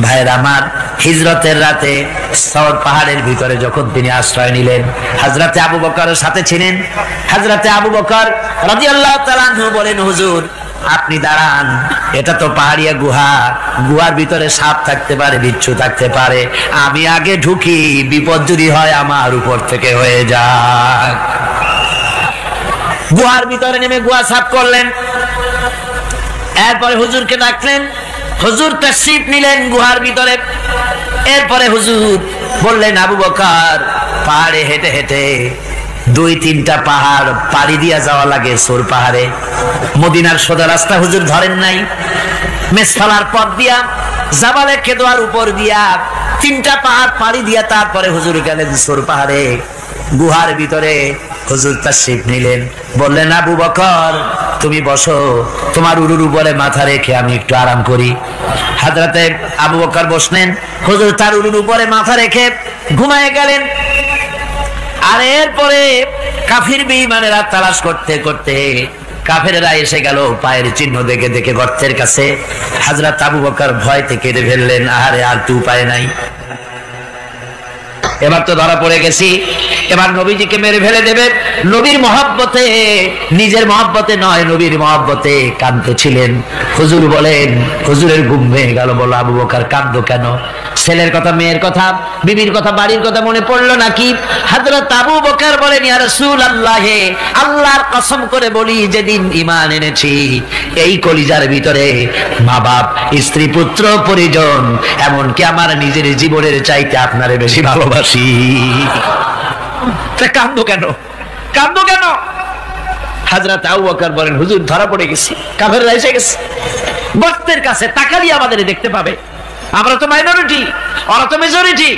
ভাইয়ের আমার, হিজরতের রাতে সওর পাহাড়ের ভিতরে যখন তিনি আশ্রয় নিলেন, হযরতে আবু বকরের সাথে ছিলেন। হযরতে আবু বকর রাদিয়াল্লাহু তাআলা আনহু বলেন, হুজুর আপনি দাঁড়ান, এটা তো পাহাড়িয়া গুহা, গুহার ভিতরে সাপ থাকতে পারে, বিচ্ছু থাকতে পারে, আমি আগে ঢুকি, বিপদ যদি হয় আমার উপর থেকে হয়ে যাক। গুহার ভিতরে নেমে গুহা সাফ করলেন, এরপরে হুজুরকে ডাকলেন। হুজুর তাশরীফ নিলেন গুহার ভিতরে। এরপরে হুজুর বললেন, আবু বকর, পাহাড়ে হেঁটে হেঁটে 2-3টা পাহাড় পাড়ি দিয়া যাওয়া লাগে সোর পাহাড়ে। মদিনার সোজা রাস্তা হুজুর ধরেন নাই, মেসফালার পথ দিয়া, জাবালে কেদোয়ার উপর দিয়া 3টা পাহাড় পাড়ি দিয়া তারপরে হুজুর গেলেন সোর পাহাড়ে। গুহার ভিতরে হুজুর তাশরীফ নিলেন, বললেন, আবু বকর তুমি বসো, তোমার উরুর উপরে মাথা রেখে আমি একটু আরাম করি। হযরতে আবু বকর বসলেন, হুজুর তার উরুর উপরে মাথা রেখে ঘুমায় গেলেন। আর এরপরে কাফির বেঈমানেরা তালাশ করতে করতে কাফেররা এসে গেল পায়ের চিহ্ন দেখে দেখে গর্তের কাছে। হযরত আবু বকর ভয়তে কেঁদে ফেললেন, আরে আর তো উপায় নাই, এবার তো ধরা পড়ে গেছি, এবার নবীজিকে মেরে ফেলে দেবে। নবীর মহব্বতে, নিজের মহব্বতে নয়, নবীর মহব্বতে কাঁদতেছিলেন। হুজুর বলেন, হুজুরের ঘুম ভেঙে গেল। বলো, আবু বকর কাঁদো কেন? ছেলের কথা, মেয়ের কথা, বিবির কথা, বাড়ির কথা মনে পড়লো নাকি? হযরত আবু বকর বলেন, ইয়া রাসূলুল্লাহ, আল্লাহর কসম করে বলি, যেদিন ঈমান এনেছি এই কলিজার ভিতরে মা বাপ, স্ত্রী, পুত্র, পরিজন, এমনকি আমার নিজের জীবনের চাইতে আপনারে বেশি ভালোবাসি। কাঁদো কেন? কাঁদো কেন? হযরত আবু বকর বলেন, হুজুর ধরা পড়ে গেছি, কাফেররা এসে গেছে গর্তের কাছে, তাকালি আমাদের দেখতে পাবে, আমরা তো মাইনরিটি, ওরা তো মেজরিটি,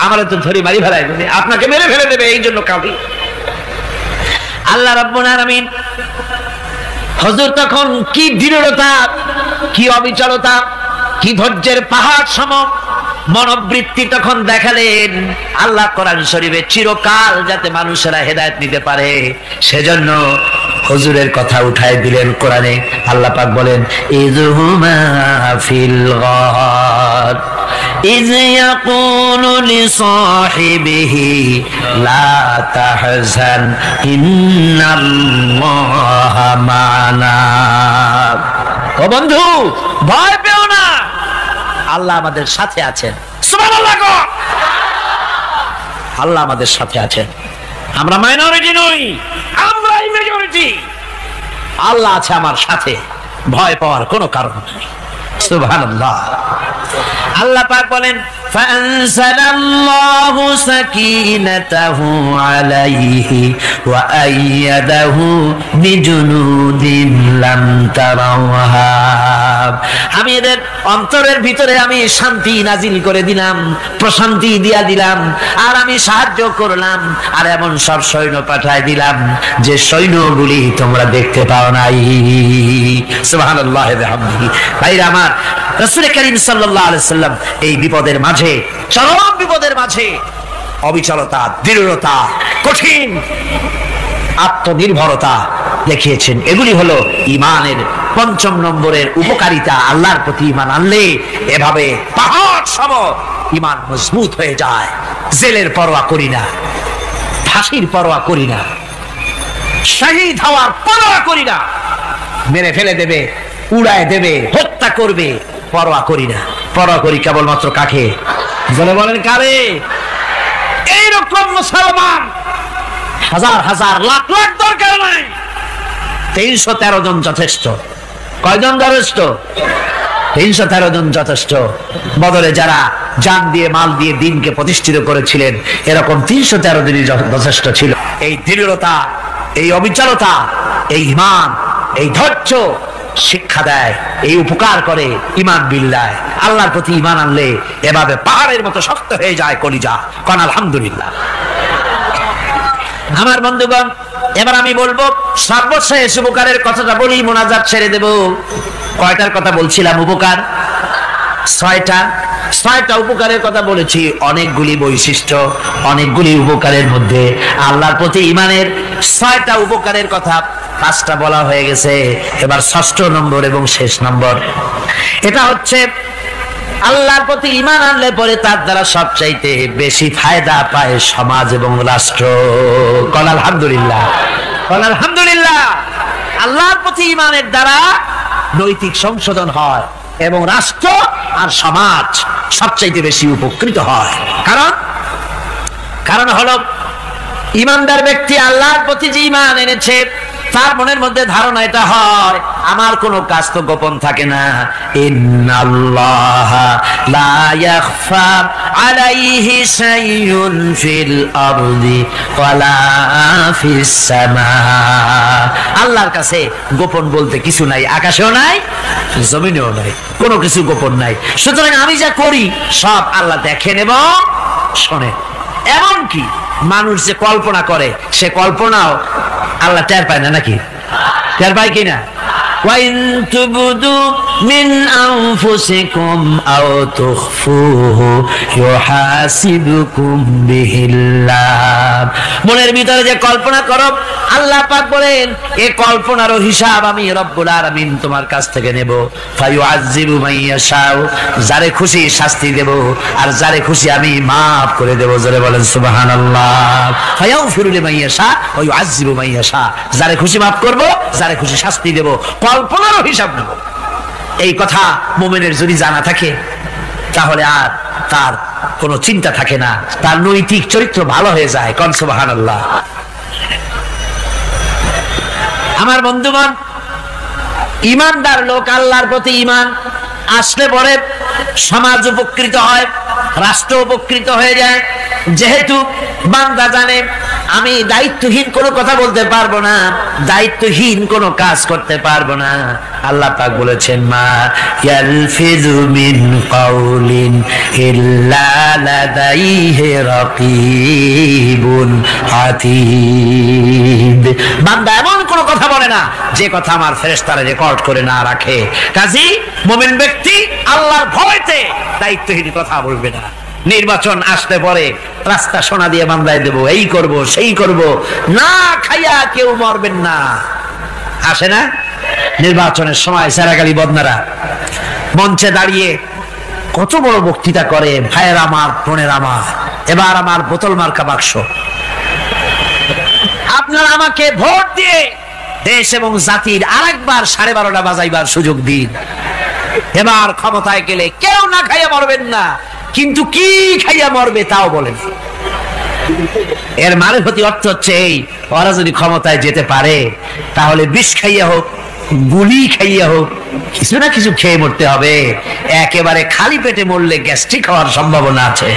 আমরা তো ধরে মারি ফেলাই দেবে, আপনাকে মেরে ফেলে দেবে, এই জন্য কাঁদি। আল্লাহ রাব্বুল আলামিন, হুজুর তখন কি দৃঢ়তা, কি অবিচলতা, কি ধৈর্যের পাহাড় সম মনোবৃত্তি তখন দেখালেন। আল্লাহ কোরআন শরীফে চিরকাল যাতে মানুষেরা হেদায়েত নিতে পারে, সেজন্য হুজুরের কথা উঠায় দিলেন কোরআনে। আল্লাহ পাক বলেন, ইযহুমা ফিল গার ইয ইয়াকুলু লিসাহিবিহি লা তাহজান ইন্নাল্লাহা মা'ানা। ও বন্ধু, ভয় পেও না, আল্লাহ আমাদের সাথে আছেন। সুবহানাল্লাহ, আল্লাহ আমাদের সাথে আছেন। আমরা মাইনরিটি নই, আমরাই মেজরিটি। আল্লাহ আছে আমার সাথে, ভয় পাওয়ার কোনো কারণ নেই। সুবহানাল্লাহ। আল্লাহ পাক বলেন, ফাআনজালাল্লাহু সাকিনাতাহু আলাইহি ওয়া আইয়াদাহু বিজুনুদিন লাম তারাওহা। আমি এদের অন্তরের ভিতরে আমি শান্তি নাজিল করে দিলাম, প্রশান্তি দিয়া দিলাম, আর আমি সাহায্য করলাম, আর এমন সব সৈন্য পাঠায় দিলাম যে সৈন্যগুলি তোমরা দেখতে পাও নাই। সুবহানাল্লাহ ওয়া বিহামদিহি। ভাইরা আমার, রাসূল করিম সাল্লাল্লাহু আলাইহি ওয়াসাল্লাম এই বিপদের মাঝে, চরম বিপদের মাঝে অবিচলতা, দৃঢ়তা, কঠিন আত্মনির্ভরতা দেখিয়েছেন। এগুলি হলো ঈমানের 5ম নম্বরের উপকারিতা। আল্লাহর প্রতি ঈমান আনলে এভাবে পাহাড় সম ঈমান মজবুত হয়ে যায়। জেলের পরোয়া করি না, ফাঁসির পরোয়া করি না, শহীদ হওয়ার পরোয়া করি না, মেরে ফেলে দেবে, উড়ায় দেবে, হত্যা করবে, পরোয়া করি না। পরোয়া করি কেবলমাত্র কাকে? বলে বলেন কারে? এইরকম মুসলমান হাজার হাজার লাখ লাখ দরকার নাই, 313 জন যথেষ্ট। কয়জন যথেষ্ট? 313 জন যথেষ্ট। বদরে যারা জান দিয়ে, মাল দিয়ে দিনকে প্রতিষ্ঠিত করেছিলেন, এরকম 313 জনই যথেষ্ট ছিল। এই দৃঢ়তা, এই অবিচলতা, এই ঈমান, এই ধৈর্য শিক্ষা দেয়, এই উপকার করে ঈমান বিল্লাহ। আল্লাহর প্রতি ঈমান আনলে এভাবে পাহাড়ের মতো শক্ত হয়ে যায় কলিজা। কোন আলহামদুলিল্লাহ। আমার বন্ধুগণ, এবার আমি বলবো সর্বশেষ উপকারের কথাটা বলি, মোনাজাত ছেড়ে দেব। কয়টার কথা বলছিলাম? উপকার ছয়টা উপকারের কথা বলেছি, অনেকগুলি বৈশিষ্ট্য, অনেকগুলি উপকারের মধ্যে আল্লাহর প্রতি ঈমানের 6টা উপকারের কথা 5টা বলা হয়ে গেছে। এবার 6ষ্ঠ নম্বর এবং শেষ নম্বর, এটা হচ্ছে আল্লাহর প্রতি ঈমান আনলে পরে তার দ্বারা সবচাইতে বেশি ফায়দা পায় সমাজ এবং রাষ্ট্র। কল আলহামদুলিল্লাহ, কল আলহামদুলিল্লাহ। আল্লাহর প্রতি ঈমানের দ্বারা নৈতিক সংশোধন হয় এবং রাষ্ট্র আর সমাজ সবচাইতে বেশি উপকৃত হয়। কারণ হলো ঈমানদার ব্যক্তি আল্লাহর প্রতি যে ঈমান এনেছে তার মনের মধ্যে ধারণা এটা হয়, আমার কোনো কাজ তো গোপন থাকে না। ইন্নাল্লাহা লা ইয়াখফা আলাইহি শাইউন ফিল আরদি ওয়ালা ফিস সামা। আল্লাহর কাছে গোপন বলতে কিছু নাই, আকাশেও নাই, জমিনেও নাই, কোনো কিছু গোপন নাই। সুতরাং আমি যা করি সব আল্লাহ দেখেন এবং শোনেন। এমনকি মানুষ যে কল্পনা করে সে কল্পনাও আল্লাহ টের পায় না, নাকি টের পায় কিনা? وَإِن تُبْدُوا مِنْ أَنفُسِكُمْ أَوْ تُخْفُوهُ يُحَاسِبْكُم بِهِ اللَّهُ। মনের ভিতরে যে কল্পনা করো আল্লাহ পাক বলেন এই কল্পনারও হিসাব আমি রব্বুল আলামিন তোমার কাছ থেকে নেব। ফায়ুআযযিবু মান ইয়াশাউ, যারে খুশি শাস্তি দেব আর যারে খুশি আমি maaf করে দেব। জোরে বলেন সুবহানাল্লাহ। ফায়াগফিরু লিমান ইয়াশা ওয়া ইউআযযিবু মান ইয়াশা, যারে খুশি maaf করব, যারে খুশি শাস্তি দেব, কল্পনারও হিসাব নেব। এই কথা মুমিনের যদি জানা থাকে তাহলে আর তার কোনো চিন্তা থাকে না, তার নৈতিক চরিত্র ভালো হয়ে যায়। কোন সুবহানাল্লাহ। আমার বন্ধুগণ, ঈমানদার লোক আল্লাহর প্রতি ঈমান আসলে পরে সমাজ উপকৃত হয়, রাষ্ট্র উপকৃত হয়ে যায়। যেহেতু বান্দা জানে আমি দায়িত্বহীন কোনো কথা বলতে পারবো না, দায়িত্বহীন কোনো কাজ করতে পারবো না। আল্লাহ পাক বলেছেন মা ইয়ালফিযু মিন কাউলিন ইল্লা লাদাইহি রাকীবুন আতীদ। বান্দা এমন কোনো কথা বলে না যে কথা আমার ফেরেশতারা রেকর্ড করে না রাখে। কাজী মুমিন ব্যক্তি আল্লাহর ভয়তে দায়িত্বহীন কথা বলবে না। নির্বাচন আসতে পরে রাস্তা সোনা দিয়ে বান্ধাই দেব, এই করব সেই করব, না খাইয়া কেউ মরবেন না। আসে না নির্বাচনের সময় সেরাগালি বদনারা মঞ্চে দাঁড়িয়ে কত বড় বক্তৃতা করে, ভাইয়ের আমার, বোনের আমার, এবার আমার বোতল মার্কা বাক্স, আপনারা আমাকে ভোট দিয়ে দেশ এবং জাতির আরেকবার 12:30 বাজাইবার সুযোগ দিন। এবার ক্ষমতায় গেলে কেউ না খাইয়া মরবেন না, কিন্তু কি খাইয়া মরবে তাও বলেন। এর মারফতি অর্থ হচ্ছে এই, ওরা যদি ক্ষমতায় যেতে পারে তাহলে বিষ খাইয়া হোক, গুলি খাইয়া হোক, কিছু না কিছু খেয়ে মরতে হবে। একেবারে খালি পেটে মরলে গ্যাস্ট্রিক হওয়ার সম্ভাবনা আছে।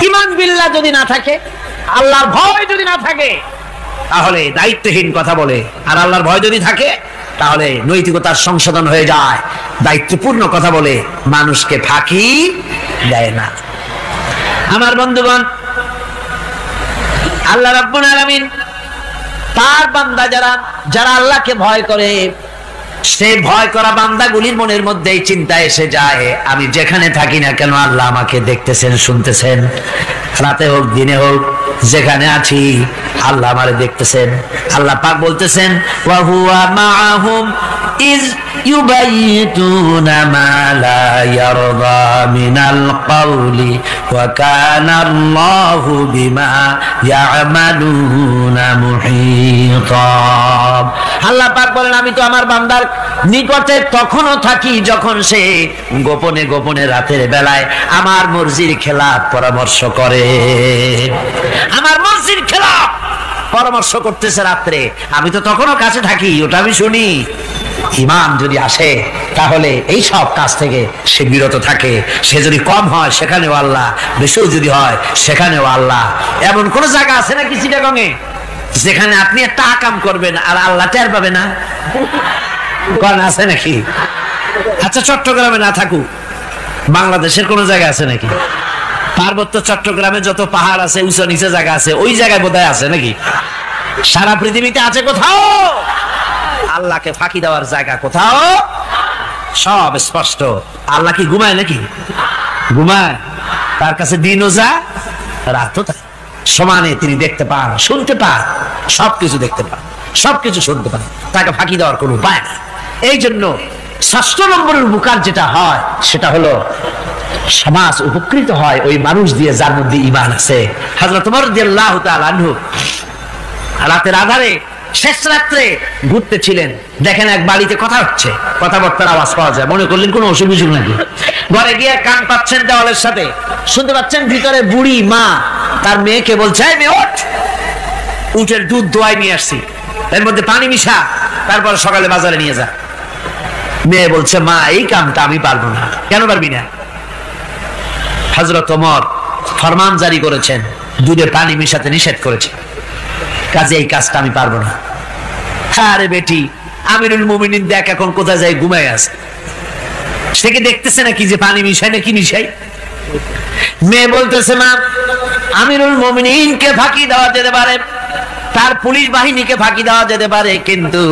ঈমান বিল্লাহ যদি না থাকে, আল্লাহর ভয় যদি না থাকে, তাহলে দায়িত্বহীন কথা বলে। আর আল্লাহর ভয় যদি থাকে তাহলে নৈতিকতার সংশোধন হয়ে যায়, দায়িত্বপূর্ণ কথা বলে, মানুষকে ফাঁকি দেয় না। আমার বন্ধুগণ, আল্লাহ রাব্বুল আলামিন তার বান্দা যারা আল্লাহকে ভয় করে, সে ভয় করা বান্দাগুলির মনের মধ্যে এই চিন্তা এসে যায়, আমি যেখানে থাকি না কেন আল্লাহ আমাকে দেখতেছেন, শুনতেছেন, রাতে হোক দিনে হোক যেখানে আছি আল্লাহ আমারে দেখতেছেন। আল্লাহ পাক বলতেছেন ওয়া হুয়া মাআহুম ইজ ইউবাইতুনা মা লা ইয়ারদা মিনাল কওলি ওয়া কানা আল্লাহু বিমা ইয়ামালুনা মুহীতা। আল্লাহ পাক বলেন আমি তো আমার বান্দার নিকটে তখনও থাকি যখন সে গোপনে গোপনে রাতের বেলায় আমার মর্জির খেলাফ পরামর্শ করে। আমার মর্জির খেলাফ পরামর্শ করতেছে রাত্রে, আমি তো তখনও কাছে থাকি, ওটা আমি শুনি। ঈমান যদি আসে তাহলে এই সব কাজ থেকে সে বিরত থাকে। সে যদি কম হয় সেখানেও আল্লাহ, বেশিও যদি হয় সেখানেও আল্লাহ। এমন কোন জায়গা আছে নাকি চিটাগংয়ে যেখানে আপনি একটা আকাম করবেন আর আল্লাহ টের পাবে না? কোন আছে নাকি? আচ্ছা চট্টগ্রামে না থাকুক, বাংলাদেশের কোন জায়গা আছে নাকি? পার্বত্য চট্টগ্রামে যত পাহাড় আছে, উঁচু নিচে জায়গা আছে, ওই জায়গায় বোধহয় আছে নাকি? সারা পৃথিবীতে আছে কোথাও? আল্লাহকে ফাঁকি দেওয়ার জায়গা কোথাও সব স্পষ্ট। আল্লাহ কি ঘুমায় নাকি? ঘুমায়? তার কাছে দিনও যা রাতও তাই, সমানে তিনি দেখতে পান, শুনতে পান, সবকিছু দেখতে পান, সবকিছু শুনতে পান, তাকে ফাঁকি দেওয়ার কোনো উপায় নেই। এই জন্য ৬ষ্ঠ নম্বরের উপকার যেটা হয় সেটা হলো সমাজ উপকৃত হয় ওই মানুষ দিয়ে যার মধ্যে ঈমান আছে। হযরত ওমর রাদিয়াল্লাহু তাআলা আনহু রাতের আধারে শেষ রাত্রে ঘুরতেছিলেন, দেখেন এক বাড়িতে কথা হচ্ছে, কথাবার্তার আওয়াজ পাওয়া যায়, মনে করলেন কোনো অসুখ বিসুখ নাকি। ঘরে গিয়ে কান পাচ্ছেন দেওয়ালের সাথে, শুনতে পাচ্ছেন ভিতরে বুড়ি মা তার মেয়েকে বলছে, এই মেয়ে ওঠ, উটের দুধ দোয়াই নিয়ে আসছি, এর মধ্যে পানি মিশা, তারপর সকালে বাজারে নিয়ে যা। মেয়ে বলছে, মা এই কামটা আমি পারবো না। কেন পারবি না? হযরত ওমর ফরমান জারি করেছেন, দুধে পানি মিশাতে নিষেধ করেছে, কাজে এই কাজটা আমি পারবো না। আরে বেটি, আমিরুল মুমিনিন দেখ এখন কোথায় যায়, ঘুমায় আছে, সে কি দেখতেছে নাকি যে পানি মিশাই নাকি মিশাই? মেয়ে বলতেছে, মা আমিরুল মুমিনিনকে ফাঁকি দেওয়া যেতে পারে, তার পুলিশ বাহিনীকে ফাঁকি দেওয়া যেতে পারে, কিন্তু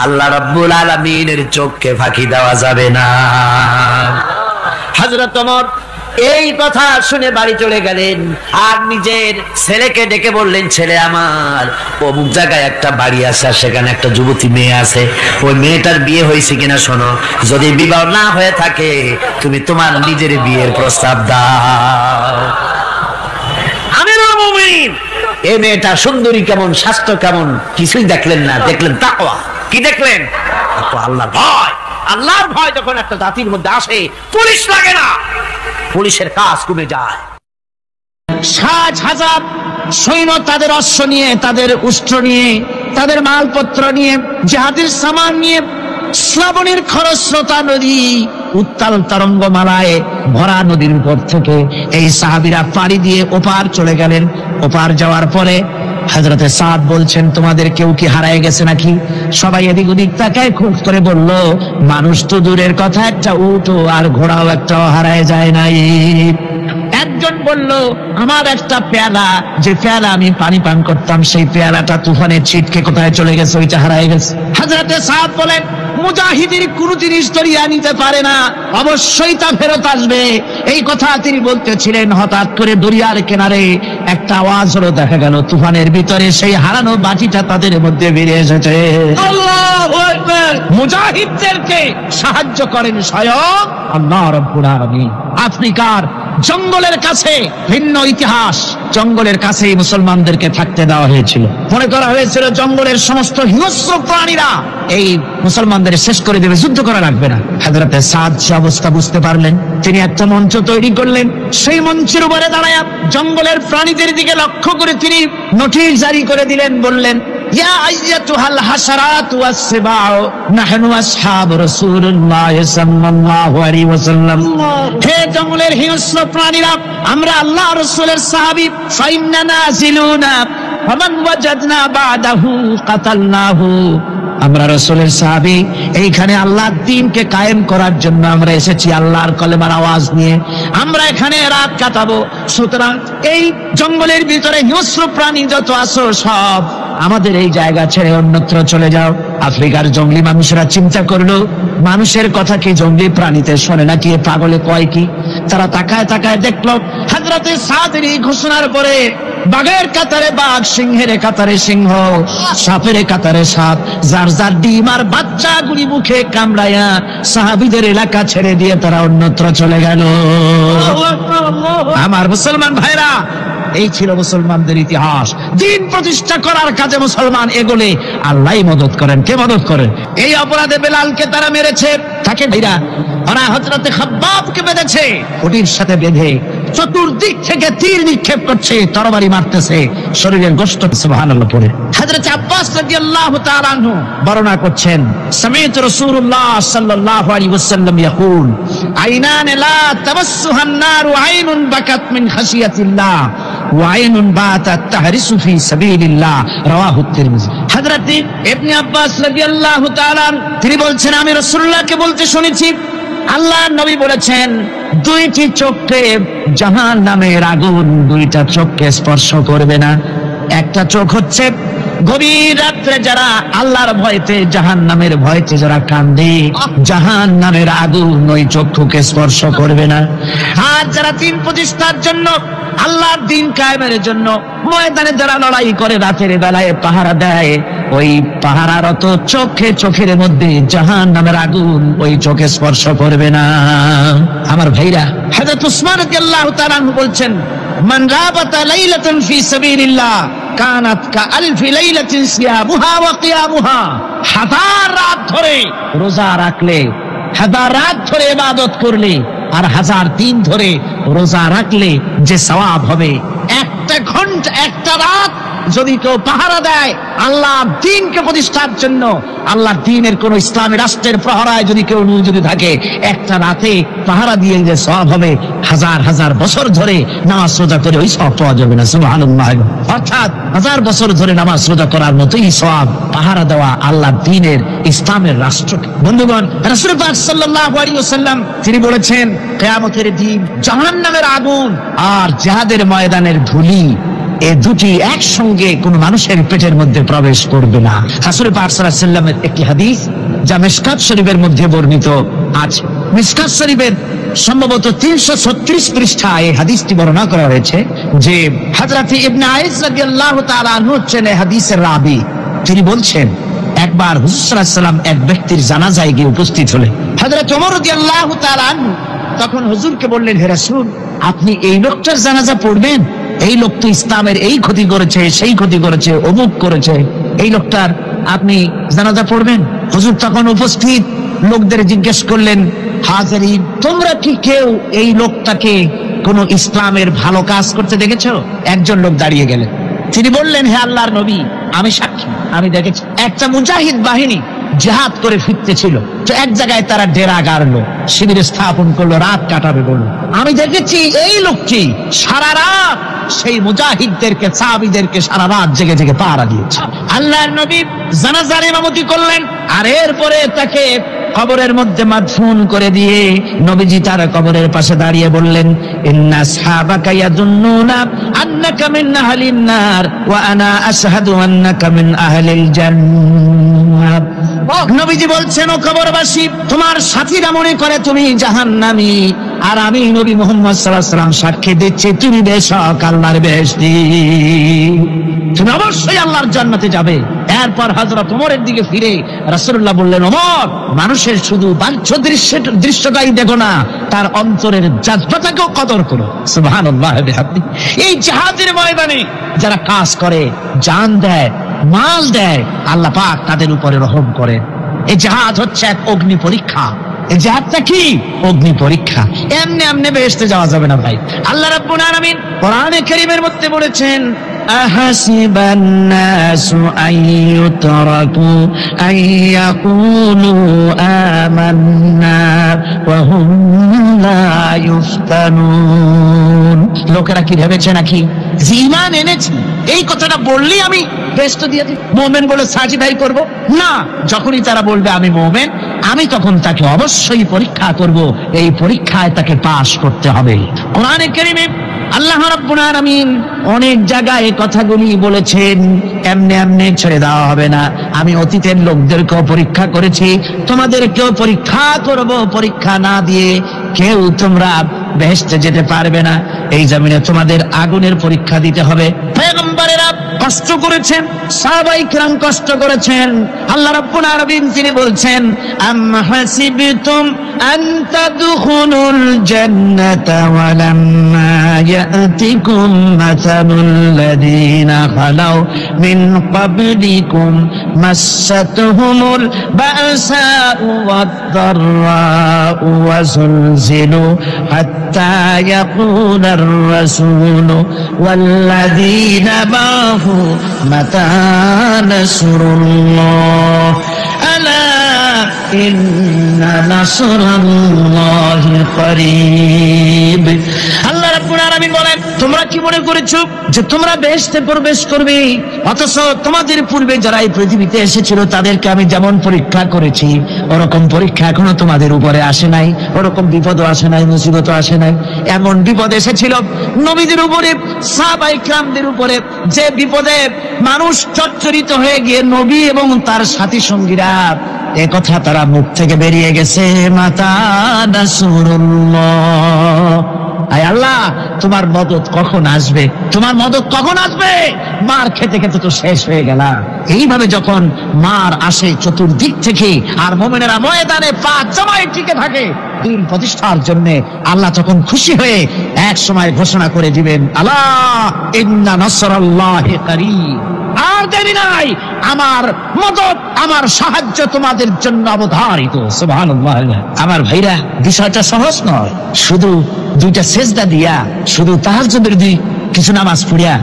আল্লাহ রাব্বুল আলামিনের চোখকে ফাঁকি দেওয়া যাবে না। হযরত ওমর এই কথা শুনে বাড়ি চলে গেলেন, আর নিজের ছেলেকে ডেকে বললেন, ছেলে আমার, অমুক জায়গায় একটা বাড়ি আছে, সেখানে একটা যুবতী মেয়ে আছে, ওই মেয়েটার বিয়ে হয়েছে কিনা শোনো, যদি বিবাহ না হয়ে থাকে তুমি তোমার নিজের বিয়ের প্রস্তাব দাও। আমিরুল মুমিনিন এই মেয়েটা সুন্দরী কেমন, স্বাস্থ্য কেমন কিছুই দেখলেন না, দেখলেন তাকওয়া। কি দেখলেন? আল্লাহর ভয়। আল্লাহর ভয় যখন একটা জাতির মধ্যে আসে, পুলিশ লাগে না, পুলিশের কাজ কমে যায়। ৬০,০০০ সৈন্য তাদের অশ্ব নিয়ে, তাদের উষ্ট্র নিয়ে, তাদের মালপত্র নিয়ে, জিহাদের সামান নিয়ে শ্রাবণের খরস্রোতা নদী, উত্তাল তরঙ্গমালায় ভরা নদীর উপর থেকে এই সাহাবীরা পাড়ি দিয়ে ওপার চলে গেলেন। ওপার যাওয়ার পরে হযরতে সাদ বলছেন, তোমাদের কেউ কি হারায় গেছে নাকি? সবাই এদিক ওদিক তাকায়, খুব করে বলল, মানুষ তো দূরের কথা, একটা উট আর ঘোড়াও একটাও হারায় যায় নাই। একজন বলল, আমার একটা পেয়ালা, যে পেয়ালা আমি পানি পান করতাম, সেই পেয়ালাটা তুফানে ছিটকে কোথায় চলে গেছে, ওইটা হারায় গেছে। হযরতে সাদ বলেন, মুজাহিদের কোন জিনিস দরিয়া নিতে পারে না, অবশ্যই তা ফেরত আসবে। এই কথা তিনি বলতেছিলেন, হঠাৎ করে দরিয়ার কিনারে একটা আওয়াজ হলো, দেখা গেল তুফানের ভিতরে সেই হারানো বাটিটা তাদের মধ্যে বেরিয়ে এসেছে। আল্লাহু আকবার! মুজাহিদদেরকে সাহায্য করেন স্বয়ং আল্লাহ রাব্বুল আলামিন। আফ্রিকার জঙ্গলের কাছে ভিন্ন ইতিহাস, জঙ্গলের কাছেই মুসলমানদেরকে থাকতে দেওয়া হয়েছিল। মনে করা হয়েছিল জঙ্গলের সমস্ত হিংস্র প্রাণীরা এই মুসলমানদের শেষ করে দেবে, যুদ্ধ করা লাগবে না। হযরতে সাদ সে অবস্থা বুঝতে পারলেন, তিনি একটা মঞ্চ তৈরি করলেন। সেই মঞ্চের উপরে দাঁড়ায়া জঙ্গলের প্রাণীদের দিকে লক্ষ্য করে তিনি নোটিশ জারি করে দিলেন, বললেন, ইয়া আইয়াতুহাল হাশারাত ওয়াস সিবাউ নাহনু আসহাবু রাসূলুল্লাহ সাল্লাল্লাহু আলাইহি ওয়াসাল্লাম। হে জঙ্গলের হিংস্র প্রাণীরা, আমরা আল্লাহ রাসূলের সাহাবী, ফাইন্না নাজিলুনা ফামান ওয়াজাদনা বাদাহু কাতালনাহু। আমরা রাসূলের সাহাবী, এইখানে আল্লাহর দ্বীনকে কায়েম করার জন্য আমরা এসেছি, আল্লাহর কলেমার আওয়াজ নিয়ে আমরা এখানে রাত কাটাবো। সুতরাং এই জঙ্গলের ভিতরে হিংস্র প্রাণী যত আছো, সব আমাদের এই জায়গা ছেড়ে অন্যত্র চলে যাও। আফ্রিকার জঙ্গলি মানুষরা চিন্তা করলো, মানুষের কথা কি জঙ্গলি প্রাণীতে শোনে নাকি, পাগলে কয় কি? তারা তাকায় তাকায় দেখলো, হযরতে সাদের এই ঘোষণার পরে বাঘের কাতারে বাঘ, সিংহের কাতারে সিংহ, সাপের কাতারে সাপ, যার যার ডিম আর বাচ্চাগুলি মুখে কামড়ায়া সাহাবীদের এলাকা ছেড়ে দিয়ে তারা অন্যত্র চলে গেল। আমার মুসলমান ভাইরা, এই ছিল মুসলমানদের ইতিহাস। দিন প্রতিষ্ঠা করার কাজে মুসলমান এগোলে আল্লাহই মদত করেন। কে মদত করেন? এই অপরাধে বেলালকে তারা মেরেছে, তাকে ভাইরা ওরা হযরতে খাব্বাবকে বেঁধেছে, ওটির সাথে বেঁধে চতুর্দিক থেকে তীর নিক্ষেপ করছে, তরবারি মারতেছে, শরীরের গোশত সুবহানাল্লাহ পড়ে। হযরত আব্বাস রাদিয়াল্লাহু তাআলা আনহু বর্ণনা করছেন, সামি'তু রাসূলুল্লাহ সাল্লাল্লাহু আলাইহি ওয়াসাল্লাম ইয়াকুল, আইনান লা তামাসসুহান নারু আইনুন বাকাত মিন খাশিয়াতিল্লাহ ওয়া আইনুন বাতাত তাহরিসু ফি সাবিলিল্লাহ, রাওয়াহু তিরমিজি। হযরত ইবনে আব্বাস রাদিয়াল্লাহু তাআলা তিনি বলছেন, আমি রাসূলুল্লাহকে বলতে শুনেছি, আল্লাহর নবী বলেছেন, দুইটি চোখকে জাহান্নামের আগুন দুইটা চোখকে স্পর্শ করবে না। একটা চোখ হচ্ছে গভীর রাত্রে যারা আল্লাহর ভয়তে জাহান্নামের ভয়তে যারা কান্দে, জাহান্নামের আগুন ওই চক্ষুকে স্পর্শ করবে না। আর যারা দিন প্রতিষ্ঠার জন্য, আল্লাহর দিন কায়েমের জন্য ময়দানে যারা লড়াই করে, রাতের বেলায় পাহারা দেয়, ওই পাহারারত চোখের মধ্যে জাহান্নামের আগুন ওই চোখে স্পর্শ করবে না। আমার ভাইরা, হযরত উসমান রাদিয়াল্লাহু তাআলা বলছেন, মান রাবাতা লাইলাতান ফি সাবিলিল্লাহ কানাত কাআলফি লাইলাতিন সিয়ামুহা ওয়া কিয়ামুহা। হাজার রাত ধরে রোজা রাখলে, হাজার রাত ধরে ইবাদত করলে, আর হাজার দিন ধরে রোজা রাখলে যে সওয়াব হবে, একটা ঘন্টা একটা রাত যদি কেউ পাহারা দেয় আল্লাহর দ্বীনকে প্রতিষ্ঠার জন্য, আল্লাহর দ্বীনের কোন ইসলামী রাষ্ট্রের প্রহরায় যদি কেউ যদি থাকে, একটা রাতে পাহারা দিয়ে যে সওয়াব হবে, হাজার হাজার বছর ধরে নামাজ রোজা করে ওই সওয়াব পাওয়া যাবে না। সুবহানাল্লাহ। অর্থাৎ হাজার বছর ধরে নামাজ রোজা করার মতোই সওয়াব পাহারা দেওয়া আল্লাহর দ্বীনের ইসলামের রাষ্ট্রকে। বন্ধুগণ, রাসূল পাক সাল্লাল্লাহু আলাইহি ওয়াসাল্লাম তিনি বলেছেন, কিয়ামতের দিন জাহান্নামের আগুন আর জিহাদের ময়দানের ধুলি, এই দুটি একসঙ্গে কোন মানুষের পেটের মধ্যে প্রবেশ করবে না। রাসূল পাক সাল্লাল্লাহু আলাইহি ওয়াসাল্লামের একটি হাদিস যা মিশকাত শরীফের মধ্যে বর্ণিত আছে। মিশকাত শরীফের সম্ভবত 336 পৃষ্ঠায় এই হাদিসটি বর্ণনা করা হয়েছে যে হযরত ইবনে আইস রাদিয়াল্লাহু তাআলা আনহু হচ্ছেন এই হাদিসের রাবী। তিনি বলছেন, একবার হুজুর সাল্লাল্লাহু আলাইহি ওয়াসাল্লাম এক ব্যক্তির জানাজায় গিয়ে উপস্থিত হলেন। হযরত ওমর রাদিয়াল্লাহু তাআলা আনহু তখন হুজুরকে বললেন, হে রাসূল, আপনি এই লোকটার জানাজা পড়বেন? এই লোক তো ইসলামের এই ক্ষতি করেছে, সেই ক্ষতি করেছে, অমুক করেছে, এই লোকটার আপনি জানাজা পড়বেন? হুজুর তখন উপস্থিত লোকদের জিজ্ঞেস করলেন, হাজিরিন, তোমরা কি কেউ এই লোকটাকে কোন ইসলামের ভালো কাজ করতে দেখেছো? একজন লোক দাঁড়িয়ে গেলেন। তিনি বললেন, হে আল্লাহর নবী, আমি সাক্ষী, আমি দেখেছি একটা মুজাহিদ বাহিনী জিহাদ করে ফিরতেছিল, তো এক জায়গায় তারা ডেরা গাড়লো, শিবির স্থাপন করলো, রাত কাটাবে বলল। আমি দেখেছি এই লোকটি সারা রাত সেই মুজাহিদদেরকে, সাহাবীদেরকে সারা রাত জেগে জেগে পাহারা দিয়েছে। আল্লাহর নবী জানাজার ইমামতি করলেন, আর এরপরে তাকে কবরের মধ্যে মাদফুন করে দিয়ে নবীজি তার কবরের পাশে দাঁড়িয়ে বললেন, ইন্না আসহাবাকা ইয়াদুন্নুনা আন্নাকা মিন আহলিন নার ওয়া আনা আশহাদু আন্নাকা মিন আহলিল জান্নাহ। নবীজি বলছেন, ও কবরবাসী, তোমার সাথীরা মনে করে তুমি জাহান্নামী, আর আমি নবী মুহাম্মদ সাল্লাল্লাহু আলাইহি ওয়াসাল্লাম সাক্ষী দিচ্ছি তুমি বেশক আল্লাহর বেহেশতি, তুমি অবশ্যই আল্লাহর জান্নাতে যাবে। এরপর হযরত ওমরের দিকে ফিরে রাসূলুল্লাহ বললেন, ওমর, মানুষের শুধু বাহ্য দৃশ্যটাই দেখো না, তার অন্তরের জাযবাটাকেও কদর করো। সুবহানাল্লাহ বিহামদিহি। এই জিহাদের ময়দানে যারা কাজ করে, জান দেয়, মাল দেয়, আল্লাহ পাক তাদের উপরে রহম করেন। এই জিহাদ হচ্ছে এক অগ্নি পরীক্ষা। এই জিহাদটা কি? অগ্নি পরীক্ষা। এমনি এমনি বেহেশতে যাওয়া যাবে না ভাই। আল্লাহ রাব্বুল আলামিন কোরআনে কারীমের মধ্যে বলেছেন, আহাসিবান নাসু আইয়ুতরাকু আইয়াকুলু আমান্না ওয়া হুম লা ইফতানুন। লোকেরা কি ভেবেছে নাকি যে ঈমান এনেছি এই কথাটা বললেই আমি বেহেশত দিয়ে দিব, মুমিন বলে সার্টিফাই করব? না, যখনই তারা বলবে আমি মুমিন, আমি তখন তাকে অবশ্যই পরীক্ষা করব। এই পরীক্ষায় তাকে পাস করতে হবে। কোরআনে কারীমে আল্লাহ রাব্বুল আলামিন অনেক জায়গায় কথাগুলি বলেছেন, এমনি এমনি ছেড়ে দেওয়া হবে না। আমি অতীতের লোকদেরকেও পরীক্ষা করেছি, তোমাদেরকেও পরীক্ষা করব। পরীক্ষা না দিয়ে কেউ তোমরা বেহেশতে যেতে পারবে না। এই জমিনে তোমাদের আগুনের পরীক্ষা দিতে হবে। পয়গম্বরেরা কষ্ট করেছেন, সাহাবায়ে কিরাম কষ্ট করেছেন। আল্লাহ রাব্বুল আলামিন তিনি বলছেন, আম হাসিবতুম আন তাদখুলুল জান্নাতা ওয়া লাম্মা ইয়াতিকুম মাসালুল লাযীনা খালাউ মিন ক্বাবলিকুম মাসাতুহুমুল বাসাউ ওয়াদ-দাররাউ ওয়া যুলজিলু হাত্তা ইয়াকুলার রাসূলু ওয়াল্লাযীনা মা'হু মাতা নাসরুল্লাহ আলা ইন্না নাসরাল্লাহি করিব। আল্লাহ রাব্বুল আলামিন বলেন, তোমরা কি মনে করেছো যে তোমরা বেহেশতে প্রবেশ করবে, অথচ তোমাদের পূর্বে যারা এই পৃথিবীতে এসেছিল তাদেরকে আমি যেমন পরীক্ষা করেছি ওরকম পরীক্ষা এখনো তোমাদের উপরে আসে নাই, ওরকম বিপদও আসে নাই, মুসিবতও আসে নাই। এমন বিপদ এসেছিল নবীদের উপরে, সাহাবায়ে কিরামদের উপরে, যে বিপদে মানুষ চচ্চরিত হয়ে গিয়ে নবী এবং তার সাথী সঙ্গীরা এ কথা তারা মুখ থেকে বেরিয়ে গেছে, মাতা নাসরুল্লাহ, আয় আল্লাহ তোমার মদত কখন আসবে, তোমার মদত কখন আসবে, মার খেতে খেতে তো শেষ হয়ে গেল। এইভাবে যখন মার আসে চতুর্দিক থেকে আর মুমিনেরা ময়দানে পা জমায়ে টিকে থাকে দিন প্রতিষ্ঠার জন্য, আল্লাহ তখন খুশি হয়ে এক সময় ঘোষণা করে দিবেন, আল্লাহ ইন্না নাসরাল্লাহি কারীব, আর দেরি নাই, আমার মদত আমার সাহায্য তোমাদের জন্য অবধারিত। সুবহানাল্লাহ। আমার ভাইরা, বিষয়টা সহজ নয়। শুধু দুইটা সেজদা দিয়া, শুধু তাহাজ্জুদের কিছু নামাজ পড়িয়া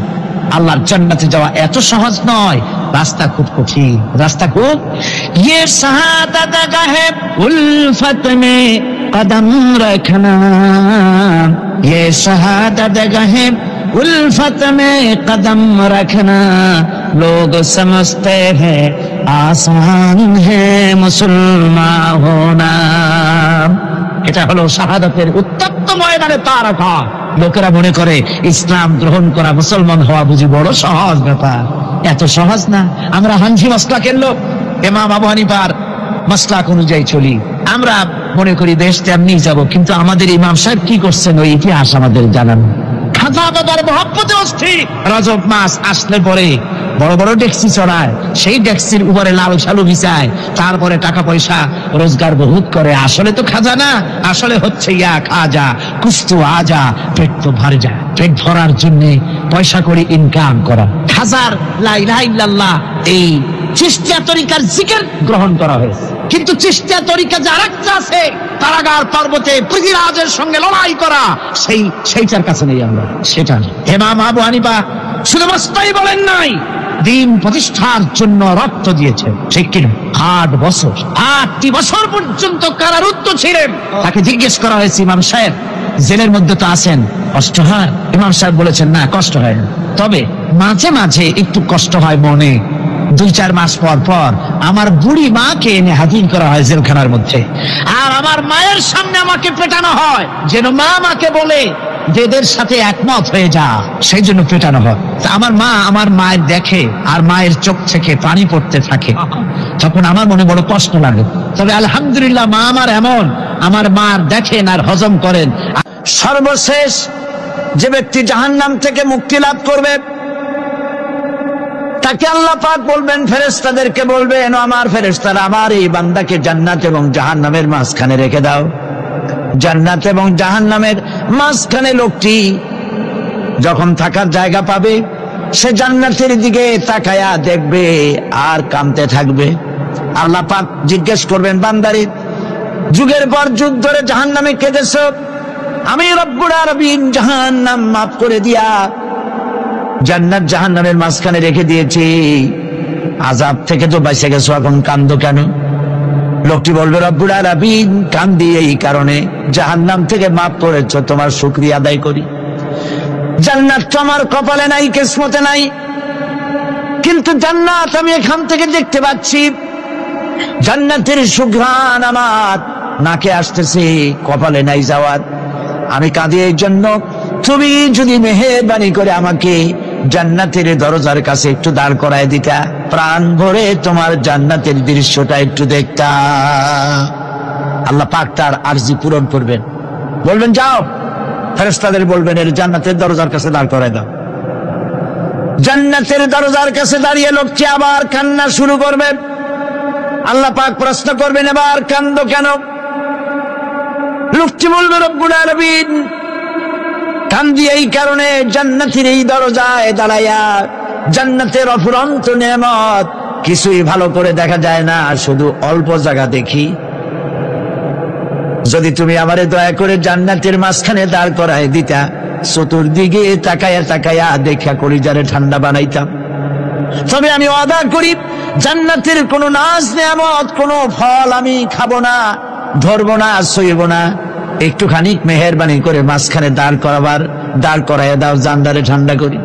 আল্লাহর জান্নাতে যাওয়া এত সহজ নয়, রাস্তা খুব কঠিন, রাস্তা খুব। ये शहादत गाहे उल्फत में कदम रखना, ये शहादत गाहे उल्फत में कदम रखना, लोग समझते हैं आसान है मुसलमान होना। এটা হলো শাহাদাতের উত্তপ্ত ময়দানে পা রাখা। লোকেরা মনে করে ইসলাম গ্রহণ করা, মুসলমান হওয়া বুঝি বড় সহজ ব্যাপার। এত সহজ না। আমরা হানফি মাসলাকের লোক, ইমাম আবু হানিফার মাসলাক অনুযায়ী চলি। আমরা মনে করি বেহেশতে এমনি যাব, কিন্তু আমাদের ইমাম সাহেব কি করছেন ওই ইতিহাস আমাদের জানান। খাজা বাবার মহব্বতে অস্থির। রজব মাস আসলে পরে বড় বড় ডেক্সি চড়ায়, সেই ডেক্সির উপরে লাল শালু বিছায়, তারপরে টাকা পয়সা রোজগার বহুত করে। আসলে তো খাজা না, আসলে হচ্ছে ইয়া খাজা কুস্তু আজা, পেট তো ভরে যায়। পেট ভরার জন্য পয়সা করে ইনকাম করা। খাজার লা ইলাহা ইল্লাল্লাহ এই চিশতিয়া তরিকার জিকির গ্রহণ করা হয়েছে, কিন্তু চিশতিয়া তরিকা যে আরেকটা আছে, কারাগার পর্বতে পৃথিবীরাজের সঙ্গে লড়াই করা, সেইটার কাছে নেই আমরা, সেটা নেই। ইমাম আবু হানিফা শুধু মাসলাই বলেন নাই, দিন প্রতিষ্ঠার জন্য রক্ত দিয়েছেন, ঠিক কিনা? 8 বছর, 8টি বছর পর্যন্ত কারারুদ্ধ ছিলেন। তাকে জিজ্ঞেস করা হয়েছে, ইমাম সাহেব জেলের মধ্যে তো আছেন, কষ্ট হয়? ইমাম সাহেব বলেছেন, না কষ্ট হয় না, তবে মাঝে মাঝে একটু কষ্ট হয় মনে। 2-4 মাস পর পর আমার বুড়ি মাকে এনে হাজির করা হয় জেলখানার মধ্যে, আর আমার মায়ের সামনে আমাকে পেটানো হয়, যেন মা আমাকে বলে যে এদের সাথে একমত হয়ে যা, সেই জন্য পেটানো হয়। আমার মা আমার মায়ের দেখে আর মায়ের চোখ থেকে পানি পড়তে থাকে, তখন আমার মনে বড় কষ্ট লাগে। তবে আলহামদুলিল্লাহ মা আমার এমন, আমার মার দেখেন আর হজম করেন। সর্বশেষ যে ব্যক্তি জাহান্নাম থেকে মুক্তি লাভ করবে তাকে আল্লাহ পাক বলবেন, ফেরেশতাদেরকে বলবেন, আমার ফেরেশতারা আমার এই বান্দাকে জান্নাত এবং জাহান্নামের মাঝখানে রেখে দাও। জান্নাত এবং জাহান্নামের মাঝখানে লোকটি যখন থাকার জায়গা পাবে, সে জান্নাতের দিকে তাকায়া দেখবে আর কাঁদতে থাকবে। আল্লাহ পাক জিজ্ঞেস করবেন, বান্দারে যুগের পর যুগ ধরে জাহান্নামে কেঁদেছ, আমি রব্বুল আলামিন জাহান্নাম মাফ করে দিয়া জান্নাত জাহান্নামের মাঝখানে রেখে দিয়েছি, আযাব থেকে তো বেঁচে গেছো, এখন কান্দো কেন? লোকটি বলবে, রব্বুল আলামিন কান্দি এই কারণে, জাহান্নাম থেকে মাফ করেছো, তোমার শুকরিয়া আদায় করি। জান্নাত তো আমার কপালে নাই, কিসমতে নাই, কিন্তু জান্নাত আমি এখান থেকে দেখতে পাচ্ছি, জান্নাতের সুঘ্রাণ আমার নাকে আসতেছে, কপালে নাই যাওয়ার। আমি কাঁদি এই জন্য, তুমি যদি মেহেরবানি করে আমাকে জান্নাতের দরজার কাছে একটু দাঁড় করায় দিতা, প্রাণ ভরে তোমার জান্নাতের দৃশ্যটা একটু দেখতা। আল্লাহ পাক তার আরজি পূরণ করবেন, বলবেন যাও, ফেরেশতাদের বলবেন এর জান্নাতের দরজার কাছে দাঁড় করায় দাও। জান্নাতের দরজার কাছে দাঁড়িয়ে লোকটি আবার কান্না শুরু করবে। আল্লাহ পাক প্রশ্ন করবেন, এবার কান্দো কেন? লোকটি বলবে, রব্বুল আলামিন কান্দি এই কারণে, জান্নাতের এই দরজায় দাঁড়াইয়া জান্নাতের অফুরন্ত নেয়ামত কিছুই ভালো করে দেখা যায় না, শুধু অল্প জায়গা দেখি। যদি তুমি আমারে দয়া করে জান্নাতের মাঝখানে দাঁড় করায় দিতা, চতুর্দিকে তাকায়া তাকায়া দেখা কলিজারে ঠান্ডা বানাইতাম। তবে আমি ওয়াদা করি, জান্নাতের কোনো নাজ নেয়ামত, কোনো ফল আমি খাবো না, ধরবো না, সইব না। একটুখানি মেহেরবানি করে মাঝখানে দাঁড় করাবার দাঁড় করাইয়া দাও, জানদারে ঠান্ডা করি।